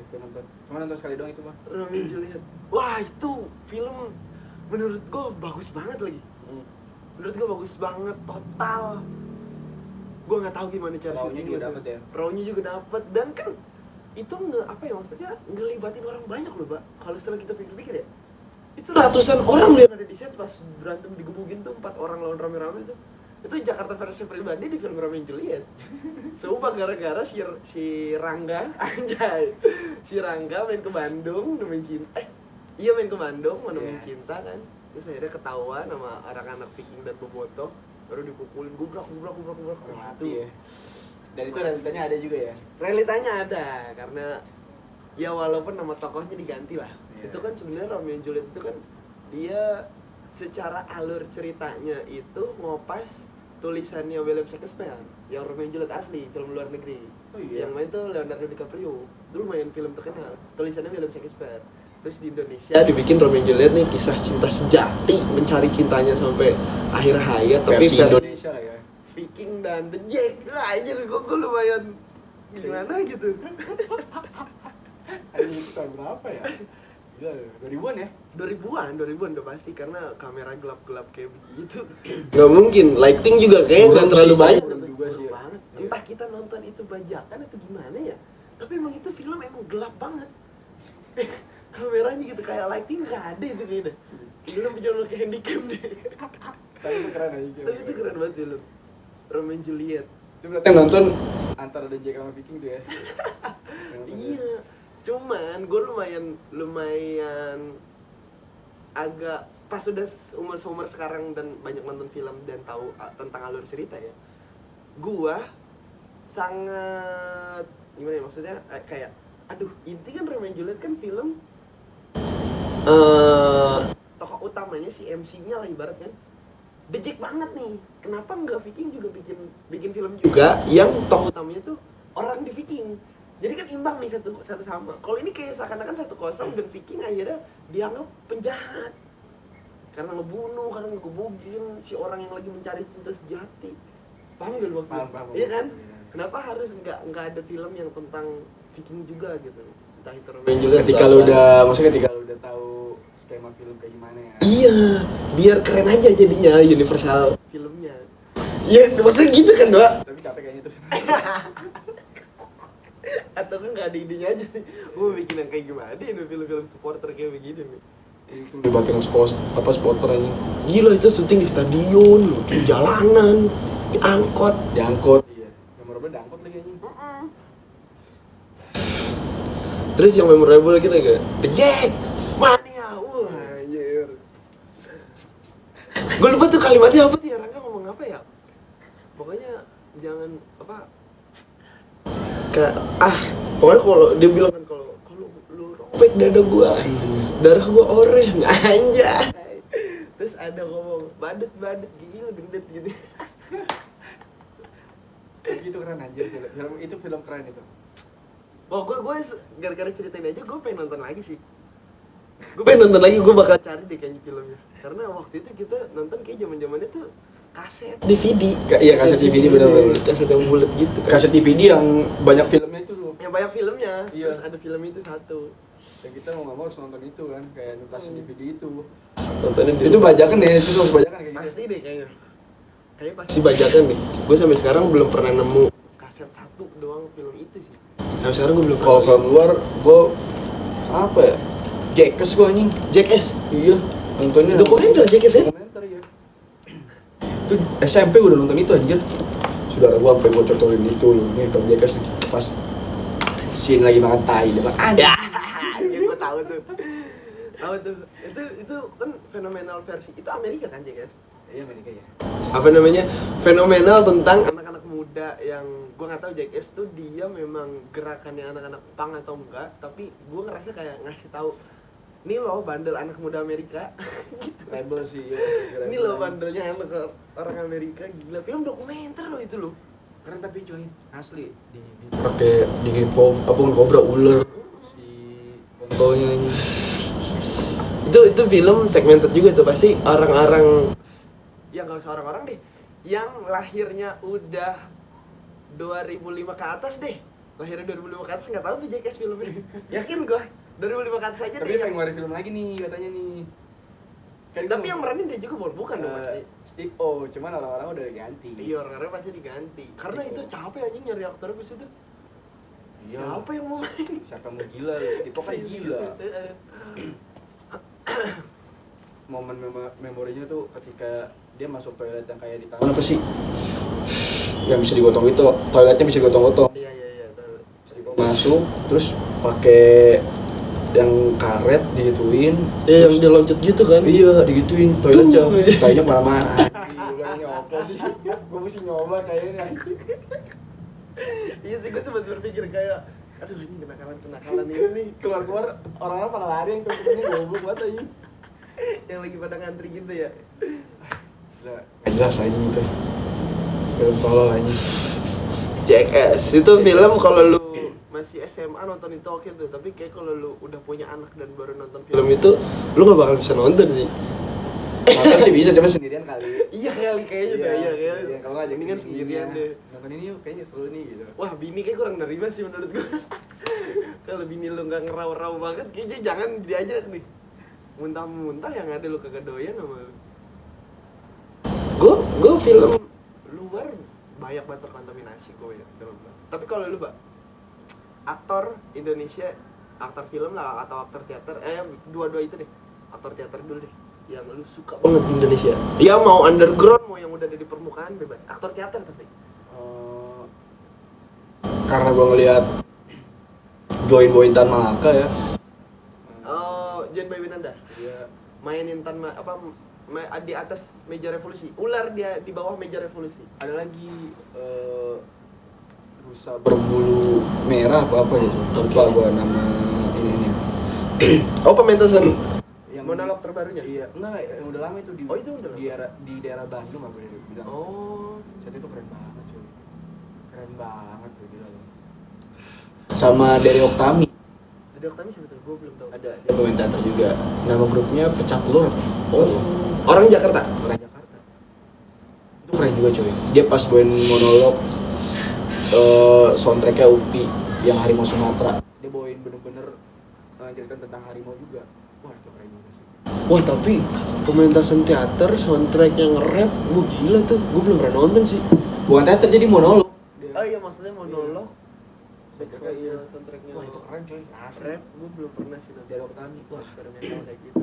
Gue nonton. Cuma nonton sekali doang itu mah. Romeo and Juliet. Wah itu film menurut gue bagus banget lagi. Menurut gue bagus banget, total. Gue nggak tahu gimana cara Raw-nya syutingnya juga tuh. dapet ya? Raw-nya juga dapet, dan kan itu maksudnya ngelibatin orang banyak loh, Pak. Kalau setelah kita pikir-pikir ya, itu ratusan orang loh yang ada di set pas berantem digebukin tuh 4 orang lawan rame-rame itu. Itu Jakarta versi pribadi di film Romeo and Juliet. Semua gara-gara si Rangga anjay. Si Rangga main ke Bandung nemuin cinta. Main ke Bandung menemuin cinta kan. Terus akhirnya ketahuan sama anak-anak Viking dan Bobotoh, baru dipukulin gubrak. Mati ya. Dan itu realitanya ada juga ya. Realitanya ada karena ya walaupun nama tokohnya diganti lah. Iya. Itu kan sebenarnya Romeo and Juliet itu kan dia secara alur ceritanya itu ngopas tulisannya William Shakespeare yang Romeo and Juliet asli, film luar negeri. Oh iya. Yang main tuh Leonardo DiCaprio. Dulu main film terkenal. Tulisannya William Shakespeare. Terus di Indonesia dibikin Romeo and Juliet nih, kisah cinta sejati, mencari cintanya sampai akhir hayat, tapi Versi Indonesia lah ya. Viking dan The Jack. Wah, anjir gue lumayan gimana gitu. Anjing itu tahun berapa ya? Gila, 2000-an ya? 2000-an udah pasti, karena kamera gelap-gelap kayak begitu. Gak mungkin, lighting juga kayaknya gak terlalu banyak. Belum juga sih ya. Banget. Entah kita nonton itu bajakan atau gimana ya, tapi emang itu film emang gelap banget. Kameranya gitu, kayak lighting gak ada itu kayaknya. Film punya lo kayak handicam deh. Tapi itu keren aja. Tapi itu keren banget film Romeo and Juliet. Itu berarti yang nonton antara The Jack sama Viking tuh ya? Iya, cuman gue lumayan agak pas udah umur sekarang dan banyak nonton film dan tahu tentang alur cerita ya, gue sangat gimana ya, maksudnya kayak aduh, inti kan Romeo and Juliet kan film tokoh utamanya si MC-nya lah ibarat kan The Jack banget nih. Kenapa nggak Viking juga bikin film juga yang tokoh utamanya tuh orang di Viking? Jadi kan imbang nih satu sama. Kalau ini kayak seakan-akan 1-0 dan Viking akhirnya dianggap penjahat. Karena ngebunuh, karena ngegebukin si orang yang lagi mencari cinta sejati. Paham gak lu maksudnya? Paham. Iya kan? Iya. Kenapa harus nggak ada film yang tentang Viking juga gitu? Entah itu Romeo and Juliet. Ketika lu udah tahu skema film kayak gimana ya. Iya, biar keren aja jadinya universal filmnya. Iya, maksudnya gitu kan, Mbak? Tapi capek kayaknya tuh. Atau kan nggak ada idenya aja sih. Mau bikin yang kayak gimana deh, film-film supporter kayak begini nih. Itu libatin supporter aja. Gila itu syuting di stadion, di jalanan, di angkot. Diangkut. Iya. Memorable diangkut lagi anjing. Terus yang memorable gitu kayak The Jack Mania. Wah, anjir. Gue lupa tuh kalimatnya apa tuh ya, Rangga ngomong apa ya? Pokoknya jangan apa kayak pokoknya kalau dia bilang kan kalau lu robek dada gua, darah gua oreh, anjay. Terus ada ngomong badut gigi lu gendut gitu. Itu keren anjir film keren itu. Oh, gue gara-gara ceritain aja gue pengen nonton lagi sih. Gue pengen nonton lagi, gue bakal cari deh kayaknya filmnya. Karena waktu itu kita nonton kayak zaman-zamannya tuh kaset DVD. Iya, kaset DVD bener-bener. Kaset yang bulat gitu kan. Kaset DVD yang banyak filmnya itu loh. Yang banyak filmnya. Iya. Terus ada film itu satu. Ya kita mau nggak mau harus nonton itu kan, kayak nonton DVD itu. Nontonnya di Itu bajakan deh, itu harus bajakan kayak gitu. pasti deh kayaknya. Kayaknya pasti bajakan nih. Gue sampai sekarang belum pernah nemu kaset satu doang film itu sih. Sampai sekarang gue belum Kalau pernah. film luar, gue apa ya? Jackass gue anjing. Jackass. Iya, nontonnya. Dokumenter Jackass ya? Dokumenter ya. Itu SMP gue udah nonton itu anjir. Saudara gue sampai gue contohin itu loh, nih film Jackass nih. Pas scene lagi makan tai, dia bilang anjir. Ya gue tahu tuh. Tahu tuh. Itu kan fenomenal versi. Itu Amerika kan Jackass? Iya, Amerika ya. Apa namanya? Fenomenal tentang anak-anak muda yang gue nggak tahu Jackass tuh dia memang gerakannya anak-anak punk atau enggak, tapi gue ngerasa kayak ngasih tahu nih loh bandel anak muda Amerika gitu. Rebel sih ya. Ini loh bandelnya anak orang Amerika, gila. Film dokumenter loh itu loh. Keren tapi coy, asli di Pakai digigit apa kobra ular. si contohnya ini. Itu film segmented juga tuh, pasti orang-orang ya nggak usah orang-orang deh yang lahirnya udah 2005 ke atas deh, lahirnya 2005 ke atas nggak tahu tuh Jackass filmnya. Yakin gue 2005 ke atas aja Tapi deh. pengen ngeluarin film lagi nih katanya nih. Tapi yang meranin dia juga bukan dong pasti. Steve O, cuman orang-orang udah ganti. Iya, orang-orang pasti diganti. Karena itu capek aja nyari aktor abis itu. Iya. Siapa yang mau main? Siapa mau gila lu? Steve O kan gila. Momen memorinya tuh ketika dia masuk toilet yang kayak di tangan apa sih? Yang bisa digotong itu, toiletnya bisa digotong-gotong. Iya, tahu. Steve O masuk, terus pakai yang karet digituin. Yang dia loncat gitu kan? Iya, digituin toiletnya. Kayaknya marah-marah. Gila ini apa sih? Gue mesti nyoba kayaknya. Iya sih, gue sempat berpikir kayak aduh ini kenakalan ini nih. Keluar-keluar orang-orang pada lari yang ini goblok banget aja. Yang lagi pada ngantri gitu ya. Gila, gak jelas aja gitu. Film tolol aja. Jackass itu film kalau lu masih SMA nonton itu oke tuh, tapi kayak kalau lu udah punya anak dan baru nonton film itu lu gak bakal bisa nonton sih. Nonton sih bisa, cuma sendirian kali. Iya kali kayaknya dah, iya kayaknya. Kalau nggak mendingan sendirian deh. Nonton ini yuk, kayaknya seru nih gitu. Wah, bini kayak kurang nerima sih menurut gua. Kalau bini lu nggak ngerau-rau banget, kayaknya jangan diajak nih. Muntah-muntah yang ada lu kagak doyan sama lu. Gua film luar banyak banget terkontaminasi gue ya film. Tapi kalau lu, Pak, aktor Indonesia, aktor film lah atau aktor teater, dua-dua itu deh. Aktor teater dulu deh. Yang lu suka banget di Indonesia. Ya mau underground, mau yang udah ada di permukaan bebas. Aktor teater tapi. Karena gue ngeliat Join Tan Malaka ya. Oh, John Boy Winanda. Dia Mainin di atas meja revolusi. Ular dia di bawah meja revolusi. ada lagi rusa berbulu merah apa gitu. Lupa gue nama ini. Oh, pementasan Yang monolog terbarunya. Iya, enggak, yang udah lama itu di Oh, itu udah lama. di daerah Bandung apa dia bilang. Oh, Saat itu keren banget cuy. Keren banget tuh gila loh. sama Dari Oktami. Ada Oktami siapa tuh? Gue belum tahu. Ada dia pemain teater juga. Nama grupnya Pecah Telur. Orang Jakarta. Orang Jakarta. Itu keren juga coy. Dia pas bawain monolog soundtracknya Upi yang Harimau Sumatera. Dia bawain bener-bener cerita tentang harimau juga. Wah itu keren juga sih. Wah tapi pementasan teater soundtrack yang rap, gue gila tuh. Gue belum pernah nonton sih. Bukan teater jadi monolog. Oh iya maksudnya monolog. Soundtracknya iya. Soundtracknya. Wah itu keren coy. Asli. Rap, gue belum pernah sih nonton. Dari Oktami. Wah Eksperimental kayak gitu.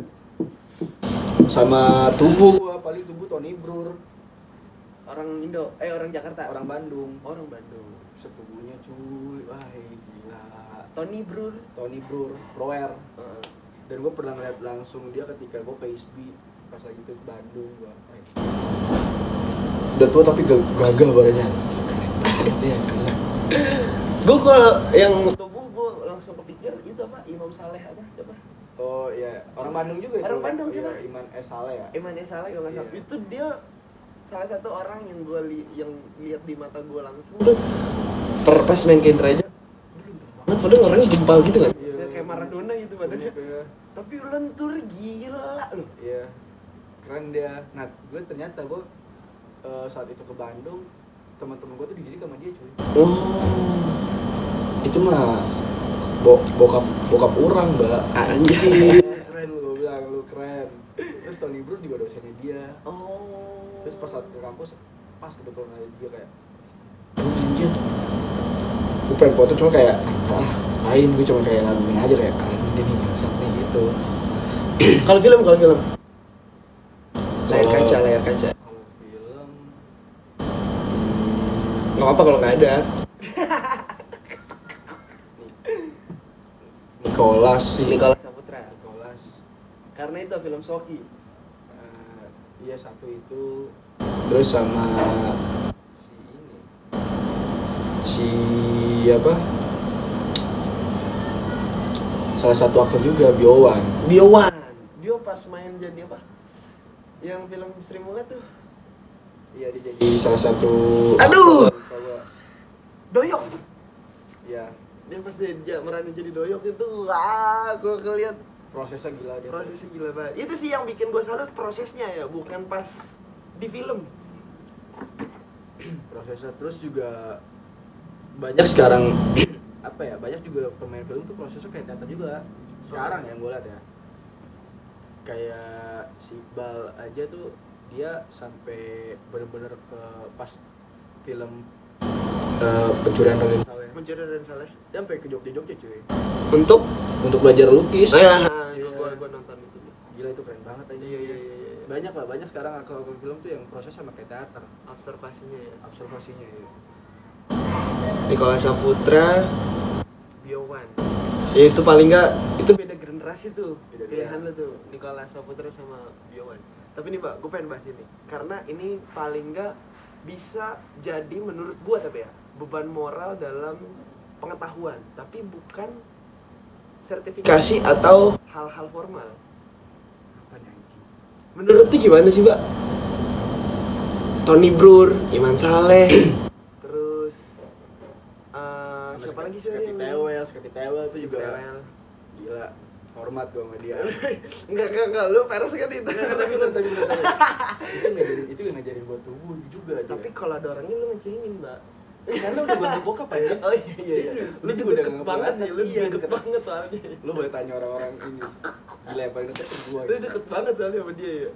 sama Tubuh gua paling Tubuh Tony Brur. Orang Indo, orang Jakarta. Orang Bandung. Orang Bandung. Setubuhnya cuy. Wah gila. Tony Brur. Tony Brur, Roer. Dan gue pernah ngeliat langsung dia ketika gue ke ISBI pas lagi ke Bandung gue. Udah tua tapi gagah badannya. Keren banget ya. Gue kalau yang tubuh gue langsung kepikir itu apa? Imam Saleh apa? Siapa? Oh iya, orang Bandung juga itu. Orang Bandung siapa? Iya, Iman S. Saleh ya. Iman Saleh kalau nggak salah. Iya. Itu dia salah satu orang yang gue yang lihat di mata gue langsung tuh pas main Kendra aja banget, padahal orangnya gempal gitu kan. Iya. Kayak Maradona gitu badannya. Iya. Tapi lentur gila loh. Iya. Keren dia. Nah, gue ternyata saat itu ke Bandung, teman-teman gue tuh dididik sama dia cuy. Oh. Itu mah bokap orang, Mbak. Anjir. Keren lu, gue bilang lu keren. Terus Tony Brun juga dosennya dia. Oh. Terus pas saat ke kampus, pas kebetulan ada dia kayak anjir. Gue pengen foto cuma kayak lain, gue cuma kayak laguin aja kayak keren dia nih bangsat nih gitu. Kalau film layar Kalau- kaca. Kalau film Nggak apa kalau nggak ada. Nicholas sih. Nicholas Saputra. Nicholas. Karena itu film Soki. Iya satu itu. Terus sama si apa? Salah satu aktor juga Biowan. Bio pas main jadi apa? Yang film Sri Mulat tuh. Iya dia jadi salah satu. Aduh! Kalau Doyok. ya Dia pas dia merani jadi Doyok itu, gue ngeliat prosesnya gila dia. prosesnya gila banget. Itu sih yang bikin gue salut prosesnya ya, bukan pas di film. Prosesnya terus juga banyak sekarang apa ya, banyak juga pemain film tuh prosesnya kayak teater juga sekarang yang gue lihat ya. Kayak si Iqbal aja tuh dia sampai bener-bener ke pas film pencurian Raden Saleh. Mencuri dan Saleh. Dia sampai ke Jogja cuy Untuk belajar lukis. Iya. Gue nonton itu. Gila itu keren banget aja. Iya. Banyak sekarang aktor film tuh yang proses sama kayak teater. Observasinya ya. Observasinya ya. Nicholas Saputra, Biowan. Ya itu paling nggak, itu beda generasi tuh. Beda Pilihan lu tuh, Nicholas Saputra sama Biowan. Tapi nih Pak, gue pengen bahas ini karena ini paling nggak bisa jadi menurut gue tapi ya beban moral dalam pengetahuan, tapi bukan sertifikasi atau hal-hal formal. Apa nih anjing? Menurut lu gimana sih Pak? Tony Brur, Iman Saleh, terus siapa lagi sih yang Sekati Tewel itu juga Tewel. gila, hormat gue sama dia. Enggak, lu peres kan itu. Tapi itu yang ngajarin buat tubuh juga. Tapi kalau ada orangnya lu ngecengin, Mbak. karena udah gue bokap aja. Oh iya. Lu Ini udah deket nggak banget kelihatan. nih, lu Iya, deket deket. banget soalnya. Lu boleh tanya orang-orang ini. Gila yang paling deket tuh gue. Lu deket banget soalnya sama dia ya.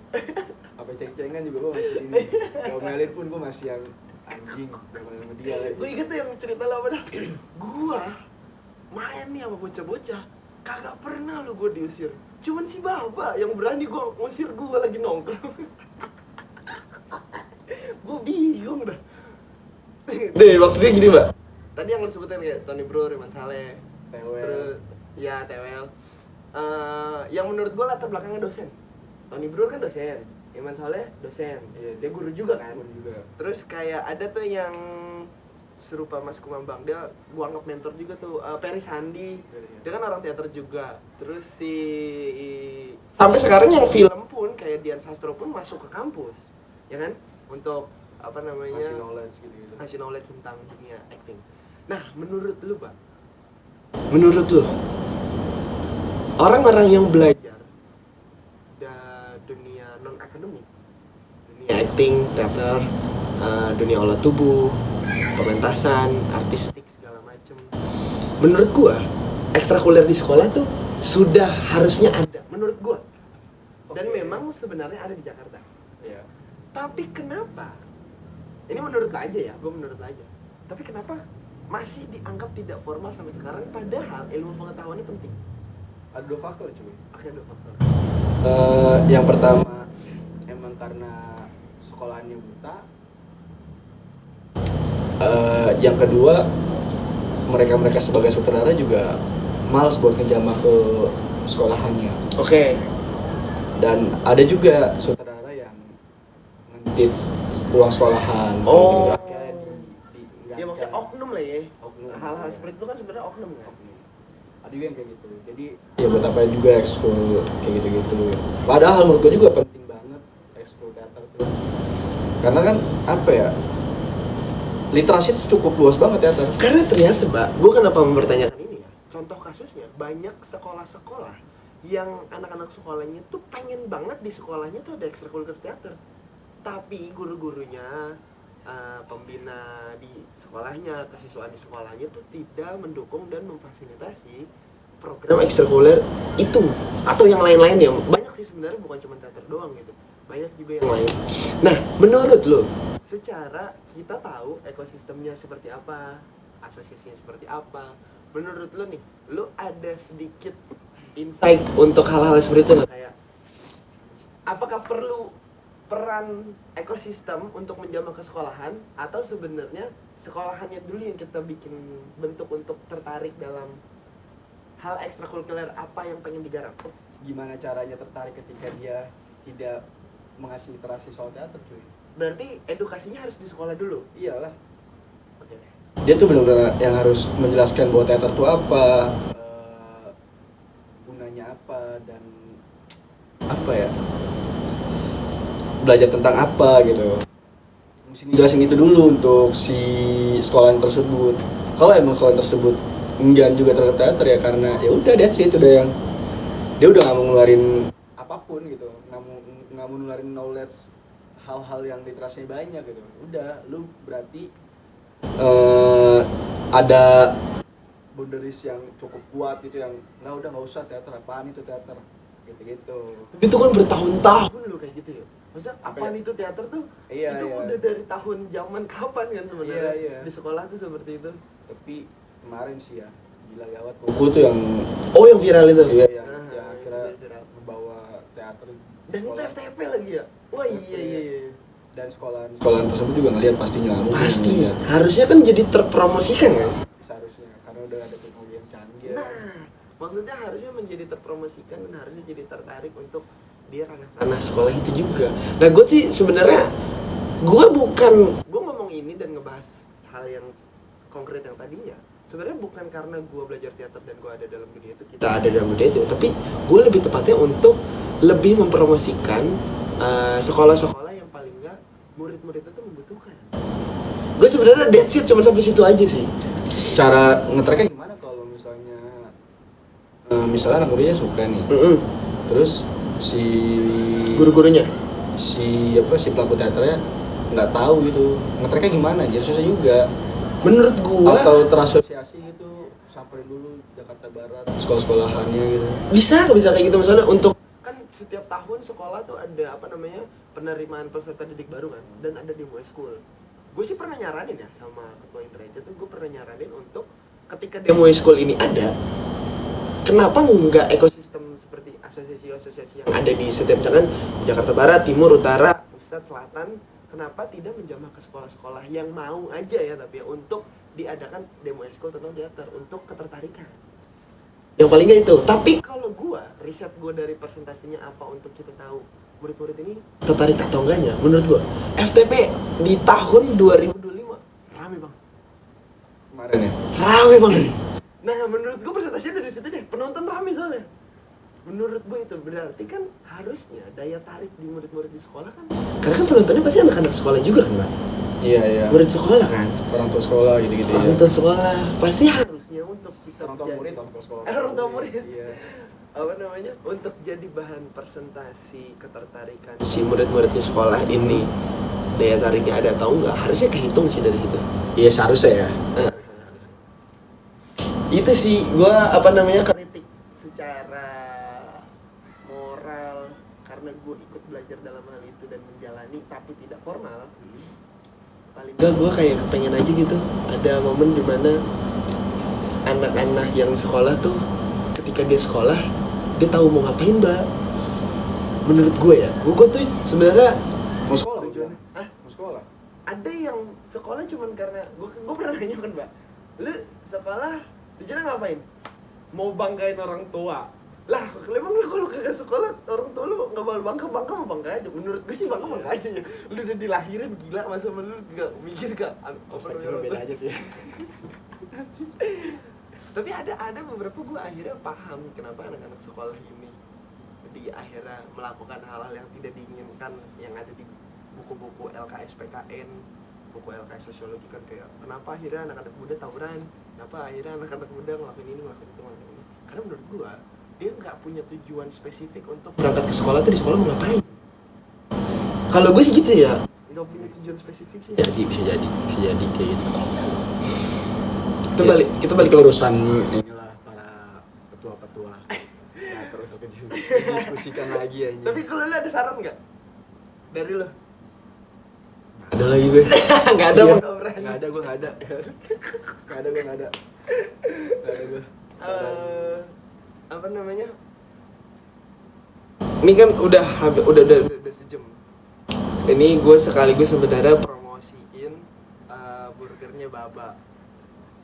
Apa ceng-cengan juga gue masih ini. Diomelin pun gue masih yang anjing sama dia lagi. Gue inget tuh yang cerita lu apa dah. Gua main nih sama bocah-bocah. Kagak pernah lu gue diusir. Cuman si Baba yang berani gua ngusir gua lagi nongkrong. Gua bingung dah. Deh, maksudnya gini, Mbak. Tadi yang lu sebutin kayak Tony Brur, Iman Saleh, Tewel. terus ya Tewel. Yang menurut gua latar belakangnya dosen. Tony Brur kan dosen, Iman Saleh dosen. Iya, Dia guru juga kan. Guru juga. Terus kayak ada tuh yang serupa Mas Kumambang, dia gua anggap mentor juga tuh, Ferry Sandi. Dia kan orang teater juga. Terus sampai sekarang yang film pun kayak Dian Sastro pun masuk ke kampus, ya kan? Untuk apa namanya? Masih knowledge gitu. Ngasih knowledge tentang dunia acting. Nah, menurut lu, Pak, menurut lo orang-orang yang belajar dunia non akademik, dunia acting, teater, dunia olah tubuh, pementasan, artistik segala macem, menurut gua ekstrakurikuler di sekolah tuh sudah harusnya ada menurut gua. Dan memang sebenarnya ada di Jakarta. Iya. Tapi kenapa? Ini menurut lo aja ya, gua menurut lo aja. Tapi kenapa masih dianggap tidak formal sampai sekarang padahal ilmu pengetahuannya penting? Ada 2 faktor cuy. Oke, ada faktor. Yang pertama emang karena sekolahannya buta. Yang kedua mereka sebagai sutradara juga malas buat ngejamah ke sekolahannya. Oke. Dan ada juga sutradara yang ngentit uang sekolahan. Oh. Gitu. Akhirnya Ya maksudnya oknum lah ya. Oknum. Hal-hal seperti itu kan sebenarnya oknum kan. Ada juga yang kayak gitu. Jadi ya buat apa juga ekskul kayak gitu-gitu. Padahal menurut gue juga penting banget ekskul teater tuh. Karena kan apa ya? Literasi itu cukup luas banget teater. Karena ternyata, Mbak, gue kenapa mempertanyakan ini ya? Contoh kasusnya, banyak sekolah-sekolah yang anak-anak sekolahnya tuh pengen banget di sekolahnya tuh ada ekstrakurikuler teater. Tapi guru-gurunya, pembina di sekolahnya, kesiswaan di sekolahnya tuh tidak mendukung dan memfasilitasi program ekstrakurikuler itu atau yang lain-lain ya. Banyak sih sebenarnya, bukan cuma teater doang gitu. Banyak juga yang lain. Nah, menurut lo, secara kita tahu ekosistemnya seperti apa, asosiasinya seperti apa, menurut lo nih, lo ada sedikit insight untuk hal-hal seperti itu nggak? Kayak apakah perlu peran ekosistem untuk menjamah ke sekolahan, atau sebenarnya sekolahannya dulu yang kita bikin bentuk untuk tertarik dalam hal ekstrakurikuler apa yang pengen digarap? Gimana caranya tertarik ketika dia tidak mengasih literasi soal teater cuy? Berarti edukasinya harus di sekolah dulu. Iyalah. Oke. Dia tuh benar-benar yang harus menjelaskan bahwa teater itu apa, gunanya apa, dan apa ya, belajar tentang apa gitu. Mesti jelasin itu dulu untuk si sekolah tersebut. Kalau emang sekolah tersebut enggan juga terhadap teater ya karena ya udah that's it, udah yang dia udah nggak mau ngeluarin apapun gitu, nggak mau ngeluarin knowledge hal-hal yang literasinya banyak gitu. Udah, lu berarti ada boundaries yang cukup kuat gitu, yang udah nggak usah teater, apaan itu teater gitu-gitu. Tapi itu kan bertahun-tahun loh kayak gitu ya. Maksudnya apaan Sampai- itu teater tuh? Iya, itu iya. udah dari tahun zaman kapan kan sebenarnya? Iya. Di sekolah tuh seperti itu. Tapi kemarin sih ya gila gawat, buku tuh yang Oh, yang viral itu. iya yang Ah, yang akhirnya itu viral. membawa teater di Dan itu sekolah. FTP lagi ya? Wah iya. Dan sekolahan tersebut juga ngelihat pastinya lah, mungkin Pasti. ngeliat. Harusnya kan jadi terpromosikan kan? Seharusnya karena udah ada teknologi yang canggih. Nah, maksudnya harusnya menjadi terpromosikan dan harusnya jadi tertarik untuk dia ranah sekolah itu juga. Nah, gue sih sebenarnya gue ngomong ini dan ngebahas hal yang konkret yang tadinya. Sebenarnya bukan karena gue belajar teater dan gue ada dalam dunia itu, kita ada dalam dunia itu, tapi gue lebih tepatnya untuk lebih mempromosikan sekolah-sekolah yang paling nggak murid-murid itu membutuhkan. Gue sebenarnya that's it, cuma sampai situ aja sih. Cara nge-tracknya gimana kalau misalnya anak muridnya suka nih, terus si Guru-gurunya si pelaku teaternya nggak tahu gitu, nge-tracknya gimana, jadi susah juga. menurut gua Atau terasosiasi gitu, sampai dulu Jakarta Barat sekolah-sekolahannya gitu. bisa kayak gitu, misalnya untuk kan setiap tahun sekolah tuh ada penerimaan peserta didik baru kan, dan ada demo school. Gue sih pernah nyaranin ya sama ketua Intraja tuh, gue pernah nyaranin untuk ketika demo school ini ada, kenapa nggak ekosistem seperti asosiasi-asosiasi yang ada di setiap, misalkan Jakarta Barat, Timur, Utara, Pusat, Selatan, kenapa tidak menjamah ke sekolah-sekolah yang mau aja ya, tapi ya untuk diadakan demo school tentang teater untuk ketertarikan. Yang paling nggak itu. Tapi kalau riset gue dari presentasinya apa untuk kita tahu murid-murid ini tertarik atau enggaknya, menurut gue FTP di tahun 2025 rame bang. Kemarin ya. Rame banget. Nah, menurut gue presentasinya dari situ deh, penonton rame soalnya. Menurut gue itu berarti kan harusnya daya tarik di murid-murid di sekolah kan, karena kan penontonnya pasti anak-anak sekolah juga kan Mbak? Iya. Murid sekolah kan? Orang tua sekolah gitu-gitu ya. Orang tua sekolah pasti harusnya untuk orang tua murid, orang tua sekolah. Orang tua murid. Iya. Apa namanya? Untuk jadi bahan presentasi ketertarikan si murid-murid di sekolah ini, daya tariknya ada atau enggak, harusnya kehitung sih dari situ. Iya seharusnya ya. Itu sih gua apa namanya kritik secara moral karena gue ikut belajar dalam hal itu dan menjalani tapi tidak formal. Paling enggak gue kayak kepengen aja gitu ada momen dimana anak-anak yang sekolah tuh ketika dia sekolah dia tahu mau ngapain, Mbak. Menurut gue ya, gue tuh sebenarnya Mau sekolah tujuannya, tujuannya? Mau sekolah. ada yang sekolah cuman karena gue pernah nanya kan, Mbak, lu sekolah tujuannya ngapain? Mau banggain orang tua. Lah, emang lu kalau kagak sekolah orang tua lu nggak bakal bangga mah bangga aja. Menurut gue sih bangga aja ya. Lu udah dilahirin gila masa lu nggak mikir gak Perspektifnya beda aja sih. Tapi ada beberapa gue akhirnya paham kenapa anak-anak sekolah ini di akhirnya melakukan hal-hal yang tidak diinginkan yang ada di buku-buku LKS PKN, buku LKS sosiologi kan kayak kenapa akhirnya anak-anak muda tawuran, kenapa akhirnya anak-anak muda ngelakuin ini ngelakuin itu ngelakuin ini. Karena menurut gue dia nggak punya tujuan spesifik untuk berangkat ke sekolah tuh di sekolah mau ngapain. Kalau gue sih gitu ya, nggak punya tujuan spesifik sih. Bisa jadi kayak gitu. Kita balik ke urusan inilah para petua-petua. Ya terus untuk diskusikan lagi aja. Tapi kalau lu ada saran nggak dari lo? Ada lagi gue. Nggak ada, Iya. Bang. Nggak ada gue. Nggak ada gue. Apa namanya? Ini kan udah sejam. Ini gue sekaligus sebenarnya promosiin burgernya Baba.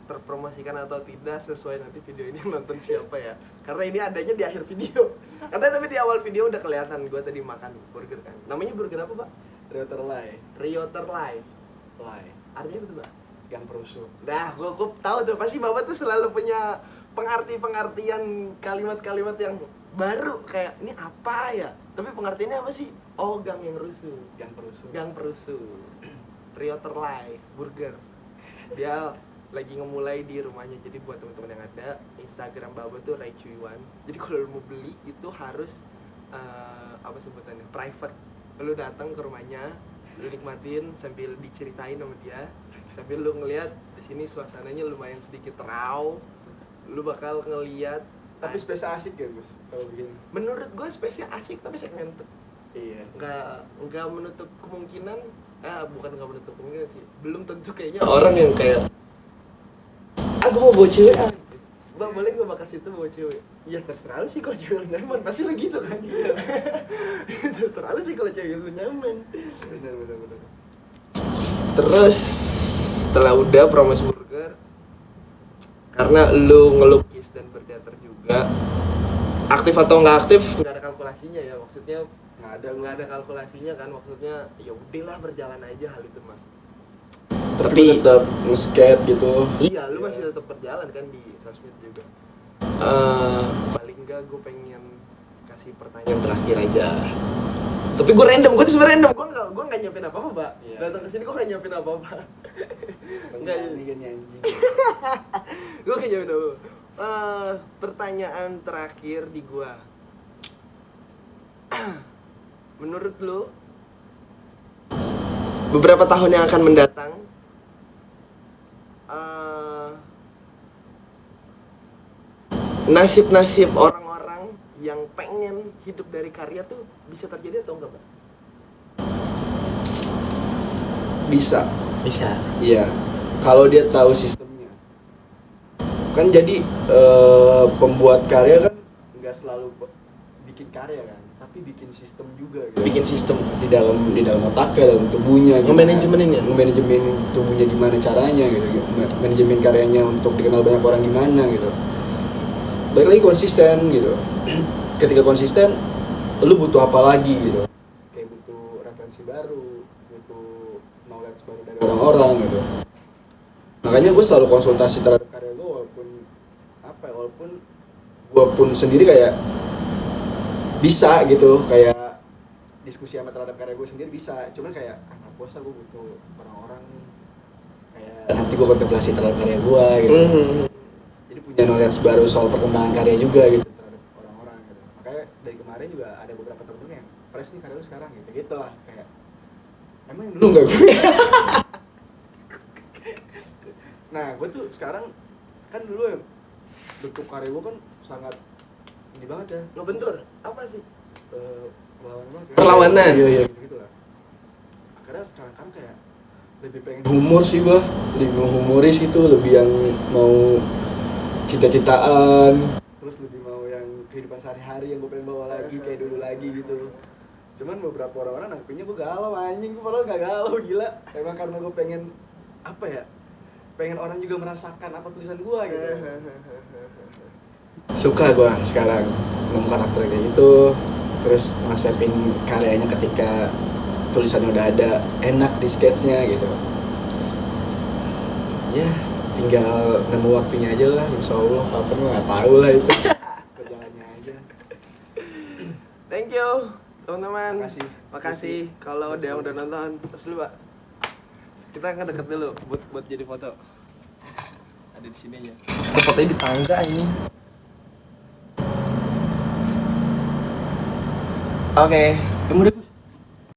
Terpromosikan atau tidak sesuai nanti video ini nonton siapa ya. Karena ini adanya di akhir video. Katanya tapi di awal video udah kelihatan gue tadi makan burger kan. Namanya burger apa, Pak? Rioterlai. Artinya apa tuh, Pak? Gang perusuh. Nah, gue tahu tuh pasti Bapak tuh selalu punya pengertian kalimat-kalimat yang baru kayak ini apa ya? Tapi pengertiannya apa sih? Oh, gang yang rusuh. Gang perusuh. Rioterlai burger. Dia lagi ngemulai di rumahnya. Jadi buat teman-teman yang ada Instagram Baba tuh Raicuiwan. Jadi kalau lu mau beli itu harus apa sebutannya? Private. Lu datang ke rumahnya, lu nikmatin sambil diceritain sama dia, sambil lu ngelihat di sini suasananya lumayan sedikit raw. Lu bakal ngelihat Tapi spesial asik ya Gus kalau begini. menurut gue spesial asik tapi segmented. Iya. Nggak menutup kemungkinan, bukan nggak menutup kemungkinan sih, belum tentu kayaknya orang yang kayak aku mau bawa cewek Mbak boleh nggak bakal situ bawa cewek? Ya terserah lu sih kalau cewek lu nyaman, pasti lu gitu kan. Terserah lu sih kalau cewek lu nyaman. Benar. Terus setelah udah promosi burger, karena lu ngelukis dan berteater juga, aktif atau nggak aktif nggak ada kalkulasinya ya, maksudnya nggak ada kalkulasinya kan, maksudnya ya udahlah berjalan aja hal itu mah. Tapi tetap nge-skate gitu. Iya, lu masih tetap berjalan kan di sosmed juga. Paling enggak gue pengen kasih pertanyaan terakhir aja. Tapi gue random, gue tuh sebenernya random. Gue nggak nyiapin apa-apa, Mbak. Iya. Datang ke sini gue nggak nyiapin apa-apa. Enggak, Ini kan anjing. gue nggak nyiapin apa-apa. Pertanyaan terakhir di gue. Menurut lu beberapa tahun yang akan mendatang nasib-nasib orang-orang yang pengen hidup dari karya tuh bisa terjadi atau enggak, Pak? Bisa. Bisa. Iya. Kalau dia tahu sistemnya. Kan jadi pembuat karya kan nggak selalu bikin karya kan, tapi bikin sistem juga gitu. Bikin sistem di dalam otaknya, dalam tubuhnya, nge-manajemenin ya? nge-manajemen tubuhnya gimana caranya gitu, manajemen karyanya untuk dikenal banyak orang gimana gitu. Balik lagi konsisten gitu. Ketika konsisten, lu butuh apa lagi gitu? Kayak butuh referensi baru, butuh knowledge baru dari orang-orang gitu. Makanya gue selalu konsultasi terhadap karya gue, walaupun gue pun sendiri kayak bisa gitu, kayak diskusi sama terhadap karya gue sendiri bisa, cuman kayak nggak puasa gue butuh orang-orang kayak nanti gue kontemplasi terhadap karya gue gitu. jadi punya knowledge baru soal perkembangan karya juga gitu terhadap orang-orang gitu. Makanya dari kemarin juga ada beberapa temen yang fresh nih karya lu sekarang gitu lah kayak emang yang dulu nggak gue. Nah gue tuh sekarang kan dulu ya bentuk karya gue kan sangat ini banget ya Ngebentur apa sih? perlawanan banget kan? Perlawanan. Iya gitu lah. Akhirnya sekarang kan kayak lebih pengen humor sih gua, lebih mau humoris itu, lebih yang mau cita-citaan, terus lebih mau yang kehidupan sehari-hari yang gue pengen bawa lagi kayak dulu lagi gitu. Cuman beberapa orang-orang nangkepinnya gue galau anjing, gue padahal gak galau gila. Emang karena gue pengen apa ya? Pengen orang juga merasakan apa tulisan gue gitu. Suka gue sekarang nemu karakter kayak gitu, terus ngasepin karyanya ketika tulisannya udah ada, enak di sketsnya gitu. Ya tinggal nemu waktunya aja lah, insya Allah kapan nggak tahu lah itu. Berjalannya aja. Thank you teman-teman. Makasih. Kalau ada yang udah nonton, terus dulu Pak. Kita akan deket dulu buat jadi foto. Ada di sini aja. Fotonya di tangga ini. Oke. Kamu udah